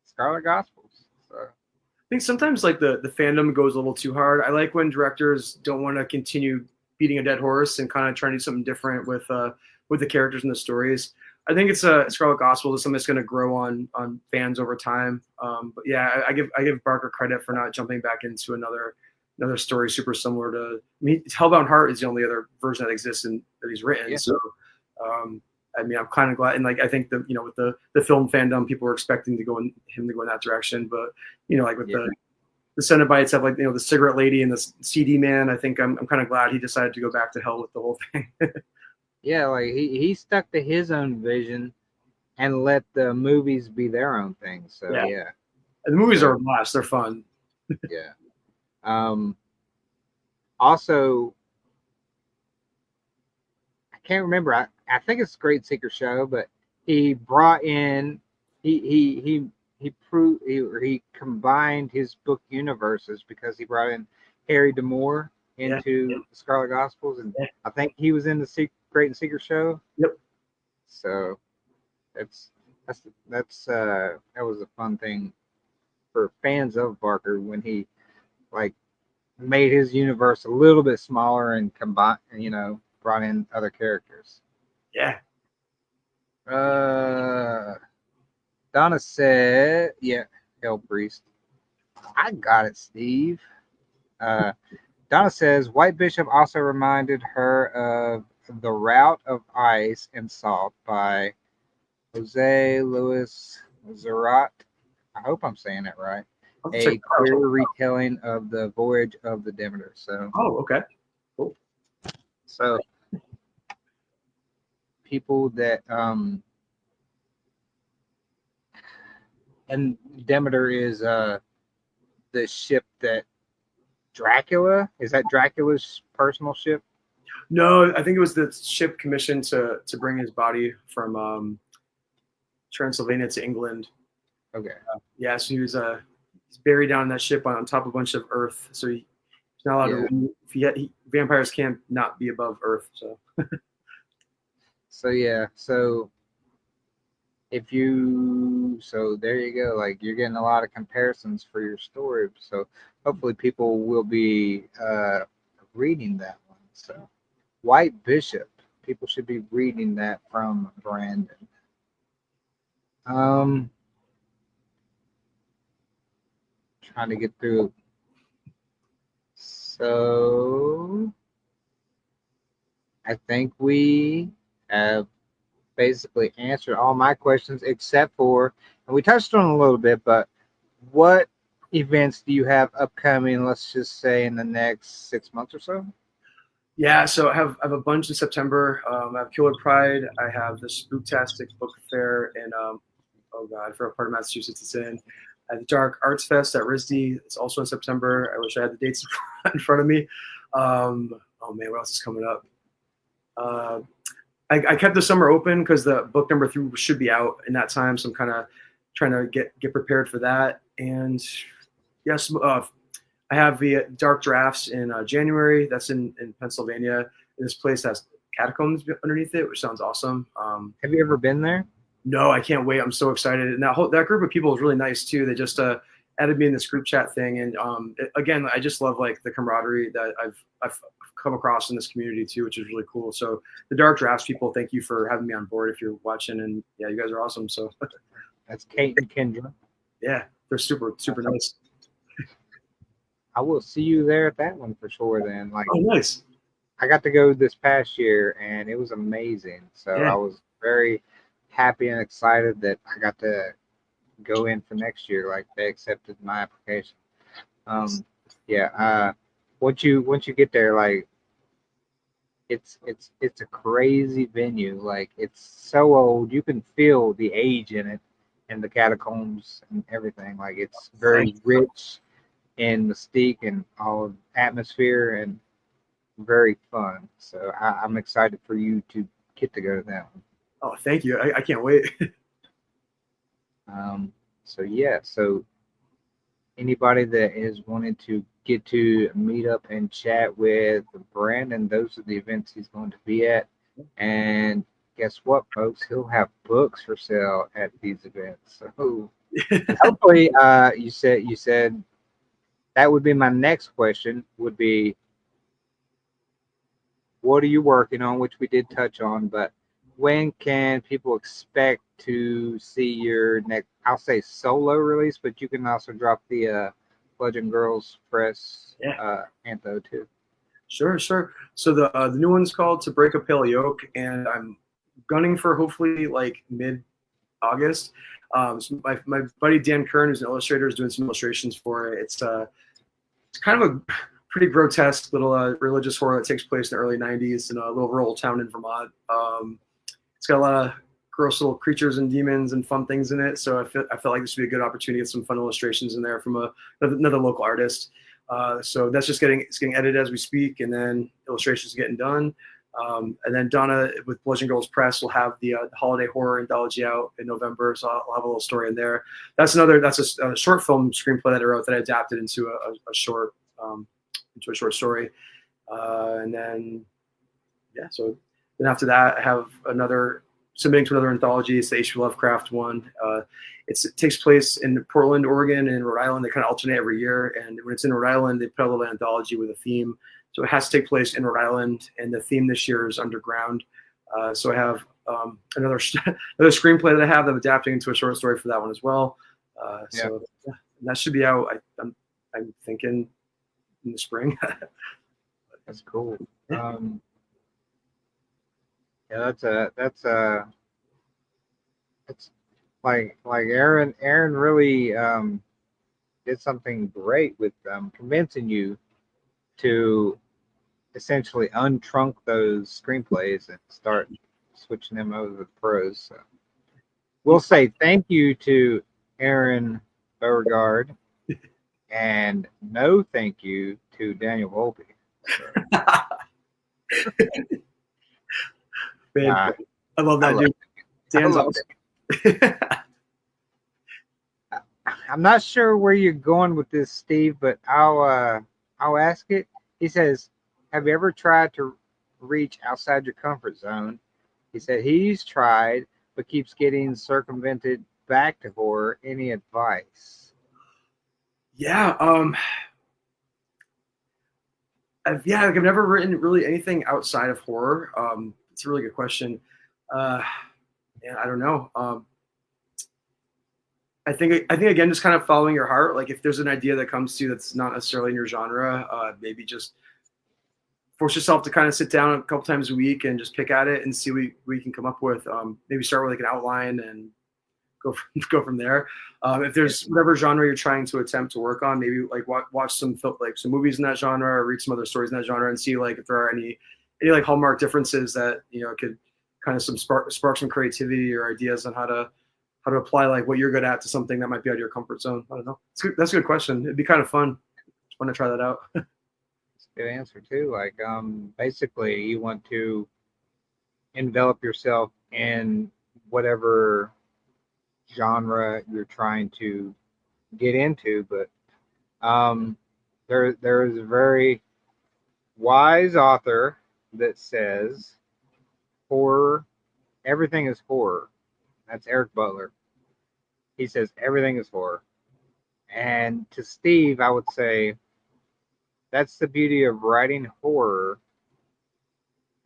Scarlet Gospels. So I think sometimes like the fandom goes a little too hard. I like when directors don't want to continue beating a dead horse and kind of trying to do something different with the characters and the stories. I think it's a Scarlet Gospel is something that's going to grow on fans over time. But yeah, I give Barker credit for not jumping back into another story super similar to. I mean, Hellbound Heart is the only other version that exists and that he's written. yeah, So um, I mean, I'm kind of glad, and like I think with the film fandom, people were expecting him to go in that direction, but like with yeah, the Cenobites have like the cigarette lady and the CD man. I think I'm kind of glad he decided to go back to hell with the whole thing. yeah. Like he stuck to his own vision and let the movies be their own thing. So Yeah, yeah, and the movies so are a blast. They're fun. yeah. Um, Also, I can't remember. I think it's Great Secret Show, but he brought in he he combined his book universes because he brought in Harry D'Amour Yeah. into the Scarlet Gospels, and Yeah. I think he was in the Great and Secret Show. Yep. So that's that was a fun thing for fans of Barker when he like made his universe a little bit smaller and combined, brought in other characters. Yeah. Donna said, yeah, Hell Priest. I got it, Steve. Donna says, White Bishop also reminded her of The Route of Ice and Salt by Jose Luis Zerat. I hope I'm saying that right. I'll check A it out. queer retelling of the Voyage of the Demeter. Oh, okay. Cool. So people that and Demeter is the ship that Dracula, is that Dracula's personal ship? No, I think it was the ship commissioned to bring his body from Transylvania to England. Okay. Yeah, so he's buried down in that ship on top of a bunch of earth. So he's not allowed to. Vampires can't not be above earth. So. So yeah, so there you go. Like you're getting a lot of comparisons for your story. So hopefully people will be reading that one. So White Bishop, people should be reading that from Brandon. Trying to get through. So I think we have basically answered all my questions except for, and we touched on it a little bit, but what events do you have upcoming, let's just say in the next 6 months or so? Yeah, so I have a bunch in September. I have Killer Pride. I have the Spooktastic Book Fair in oh god, for a part of Massachusetts it's in. I have the Dark Arts Fest at RISD. It's also in September. I wish I had the dates in front of me. Oh man, what else is coming up? I kept the summer open because the book number 3 should be out in that time, so I'm kind of trying to get prepared for that. And yes, I have the Dark Drafts in January. That's in Pennsylvania. This place has catacombs underneath it, which sounds awesome. Have you ever been there? No, I can't wait. I'm so excited. And that group of people is really nice too. They just added me in this group chat thing. And again, I just love like the camaraderie that I've come across in this community too, which is really cool. So the Dark Drafts people, thank you for having me on board if you're watching. And yeah, you guys are awesome. So that's Kate and Kendra. Yeah, they're super nice. I will see you there at that one for sure then. Like, oh, nice. I got to go this past year and it was amazing. So yeah. I was very happy and excited that I got to go in for next year. Like they accepted my application. Once you get there, like it's a crazy venue. Like it's so old, you can feel the age in it and the catacombs and everything. Like it's very rich in mystique and all of atmosphere and very fun. So I'm excited for you to get to go to that one. Oh, thank you. I can't wait. So anybody that is wanting to get to meet up and chat with Brandon, those are the events he's going to be at. And guess what, folks? He'll have books for sale at these events. So hopefully, you said that would be my next question. Would be, what are you working on? Which we did touch on, but when can people expect to see your next, I'll say solo release, but you can also drop the Legend Girls Press antho too. Sure. So the new one's called To Break a Pale Yoke, and I'm gunning for hopefully like mid-August. So my buddy Dan Kern, who's an illustrator, is doing some illustrations for it. It's kind of a pretty grotesque little religious horror that takes place in the early 90s in a little rural town in Vermont. It's got a lot of gross little creatures and demons and fun things in it. So I felt like this would be a good opportunity to get some fun illustrations in there from another local artist. So that's just getting edited as we speak, and then illustrations getting done. And then Donna with Boys and Girls Press will have the holiday horror anthology out in November, so I'll have a little story in there. That's a short film screenplay that I wrote that I adapted into a short story. And then so then after that I have submitting to another anthology. It's the H.P. Lovecraft one. It takes place in Portland, Oregon, and Rhode Island. They kind of alternate every year, and when it's in Rhode Island, they put a little anthology with a theme. So it has to take place in Rhode Island, and the theme this year is underground. So I have another screenplay that I have that I'm adapting into a short story for that one as well. So that should be out. I'm thinking in the spring. That's cool. That's like Aaron really did something great with convincing you to essentially untrunk those screenplays and start switching them over to the pros. So we'll say thank you to Aaron Beauregard and no thank you to Daniel Volpe. Man, I love that dude. Dan's awesome. I'm not sure where you're going with this, Steve, but I'll ask it. He says, have you ever tried to reach outside your comfort zone? He said he's tried, but keeps getting circumvented back to horror. Any advice? Yeah. I've never written really anything outside of horror. It's a really good question. I don't know. I think again, just kind of following your heart. Like if there's an idea that comes to you that's not necessarily in your genre, maybe just force yourself to kind of sit down a couple times a week and just pick at it and see what you can come up with. Maybe start with like an outline and go from there. If there's whatever genre you're trying to attempt to work on, maybe like watch some movies in that genre, or read some other stories in that genre, and see like if there are any like hallmark differences that could kind of spark some creativity or ideas on how to apply like what you're good at to something that might be out of your comfort zone. I don't know. That's a good question. It'd be kind of fun. Just want to try that out. That's a good answer too. Like basically you want to envelop yourself in whatever genre you're trying to get into, but there is a very wise author that says everything is horror. That's Eric Butler. He says everything is horror. And to Steve, I would say that's the beauty of writing horror,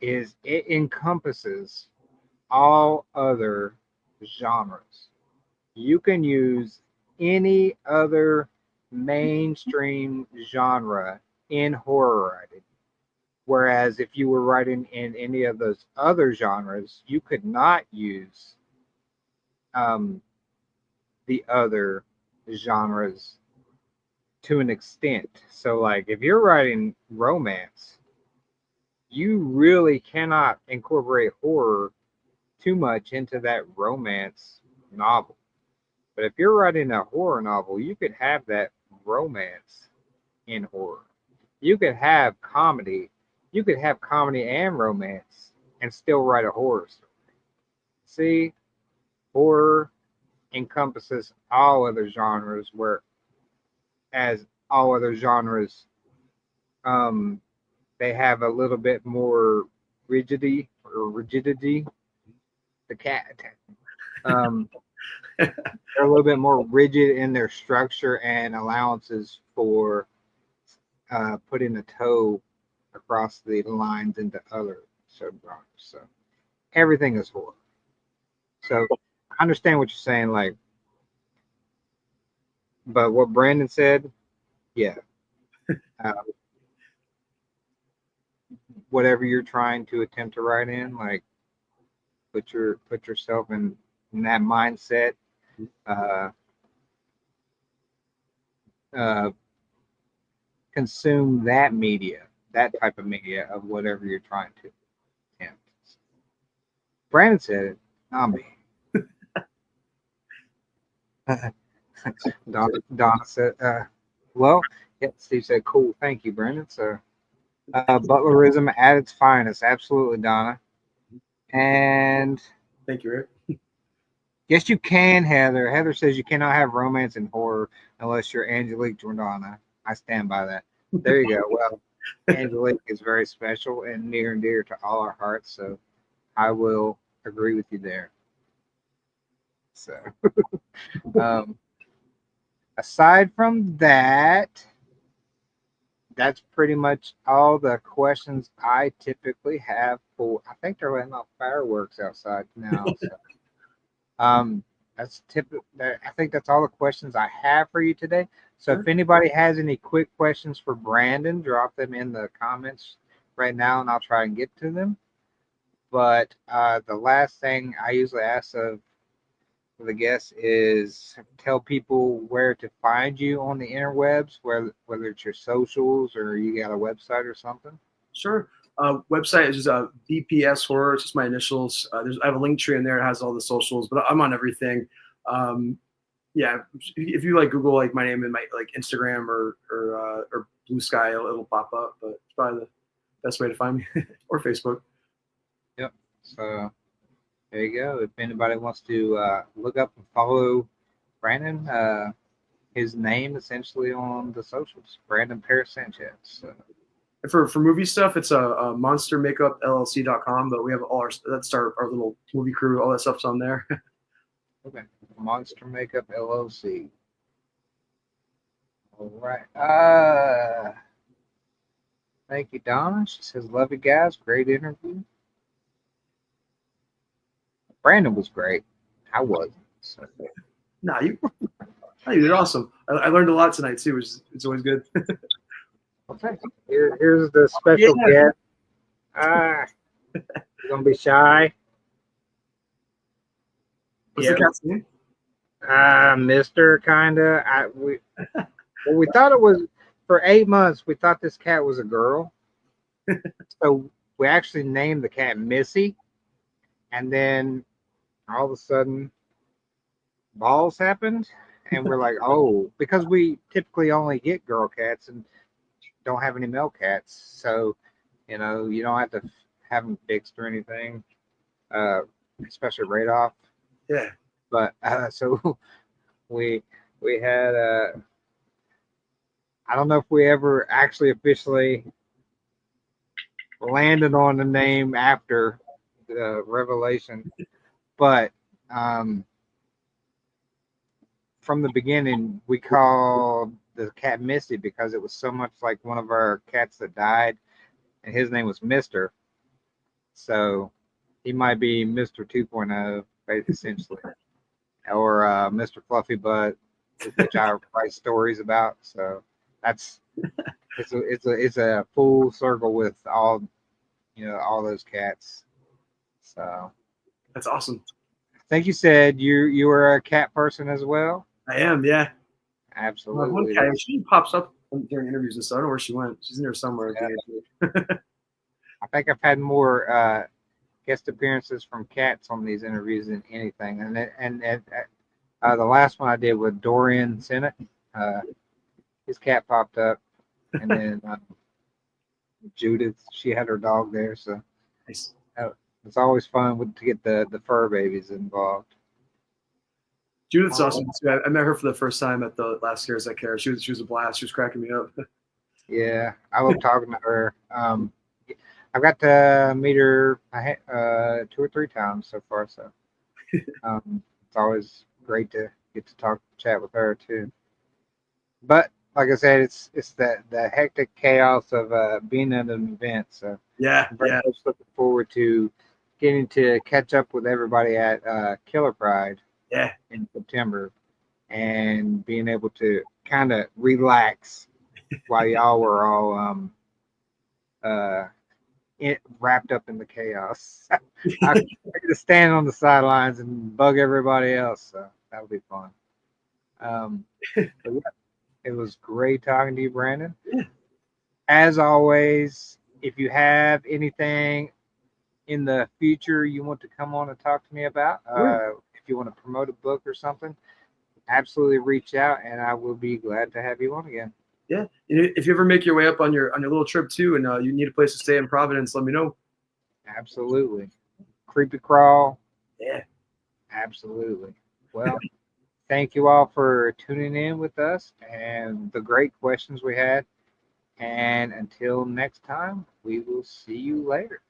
is it encompasses all other genres. You can use any other mainstream genre in horror writing. Whereas if you were writing in any of those other genres, you could not use the other genres to an extent. So like if you're writing romance, you really cannot incorporate horror too much into that romance novel. But if you're writing a horror novel, you could have that romance in horror. You could have comedy. You could have comedy and romance and still write a horror story. See, horror encompasses all other genres, whereas all other genres, they have a little bit more rigidity. The cat. They're a little bit more rigid in their structure and allowances for putting a toe across the lines into other subgenres. So everything is horror. So I understand what you're saying, like, but what Brandon said, yeah. Whatever you're trying to attempt to write in, like, put yourself in that mindset. Consume that media, that type of media of whatever you're trying to attempt. Brandon said it, not me. Donna said, well, yeah, Steve said, cool, thank you, Brandon. So Butlerism at its finest. Absolutely, Donna. And Thank you, Rick. yes, you can, Heather. Heather says you cannot have romance and horror unless you're Angelique Jordana. I stand by that. There you go. Well, Angelique is very special and near and dear to all our hearts, so I will agree with you there. So, um, aside from that, that's pretty much all the questions I typically have for. I think they're letting off fireworks outside now. So, um, that's typical. I think that's all the questions I have for you today. So, if Sure. anybody has any quick questions for Brandon, drop them in the comments right now, and I'll try and get to them. But the last thing I usually ask of the guests is tell people where to find you on the interwebs, whether it's your socials or you got a website or something. Sure. Website is just BPS Horror. It's just my initials. I have a link tree in there. It has all the socials, but I'm on everything. Um, yeah, if you like Google like my name and my like Instagram or Blue Sky, it'll pop up. But it's probably the best way to find me, or Facebook. Yep. So there you go. If anybody wants to look up and follow Brandon, his name essentially on the socials, Brandon Perras-Sanchez. So, And for movie stuff, it's a monstermakeupllc.com. But we have all that's our little movie crew. All that stuff's on there. okay. Monster Makeup LLC. All right. Thank you, Donna. She says, "Love you guys. Great interview." Brandon was great. I wasn't. So. Nah, you did awesome. I learned a lot tonight too, which is it's always good. Okay. Here's the special guest. You're gonna be shy. What's the cat's name? Mister kinda. We thought it was for 8 months. We thought this cat was a girl, so we actually named the cat Missy, and then all of a sudden, balls happened, and we're like, oh, because we typically only get girl cats and don't have any male cats, so you don't have to have them fixed or anything, uh, especially right off. Yeah. But so we we had I don't know if we ever actually officially landed on the name after the revelation, but um, from the beginning we called the cat Misty because it was so much like one of our cats that died, and his name was Mister. So he might be Mister 2.0, essentially, or Mister Fluffy Butt, which I write stories about. So that's it's a full circle with all those cats. So That's awesome. I think you said you were a cat person as well. I am, yeah. My one Absolutely. cat, she pops up during interviews and stuff. I don't know where she went. She's in there somewhere. Yeah. I think I've had more guest appearances from cats on these interviews than anything. And the last one I did with Dorian Sennett, his cat popped up, and then Judith, she had her dog there, so Nice. it's always fun to get the fur babies involved. Judith's awesome too. I met her for the first time at the last Scares That Care. She was a blast. She was cracking me up. Yeah, I love talking to her. I've got to meet her 2 or 3 times so far, so it's always great to get to chat with her too. But like I said, it's the hectic chaos of being at an event. So Yeah, I'm very yeah. much looking forward to getting to catch up with everybody at Killer Pride Yeah. in September and being able to kind of relax while y'all were all uh, wrapped up in the chaos. I could stand on the sidelines and bug everybody else, so that would be fun. But yeah, it was great talking to you, Brandon. Yeah. As always, if you have anything in the future you want to come on and talk to me about, if you want to promote a book or something, absolutely reach out, and I will be glad to have you on again. Yeah. If you ever make your way up on your little trip too, and you need a place to stay in Providence, let me know. Absolutely. Creepy crawl. Yeah. Absolutely. Well, thank you all for tuning in with us and the great questions we had. And until next time, we will see you later.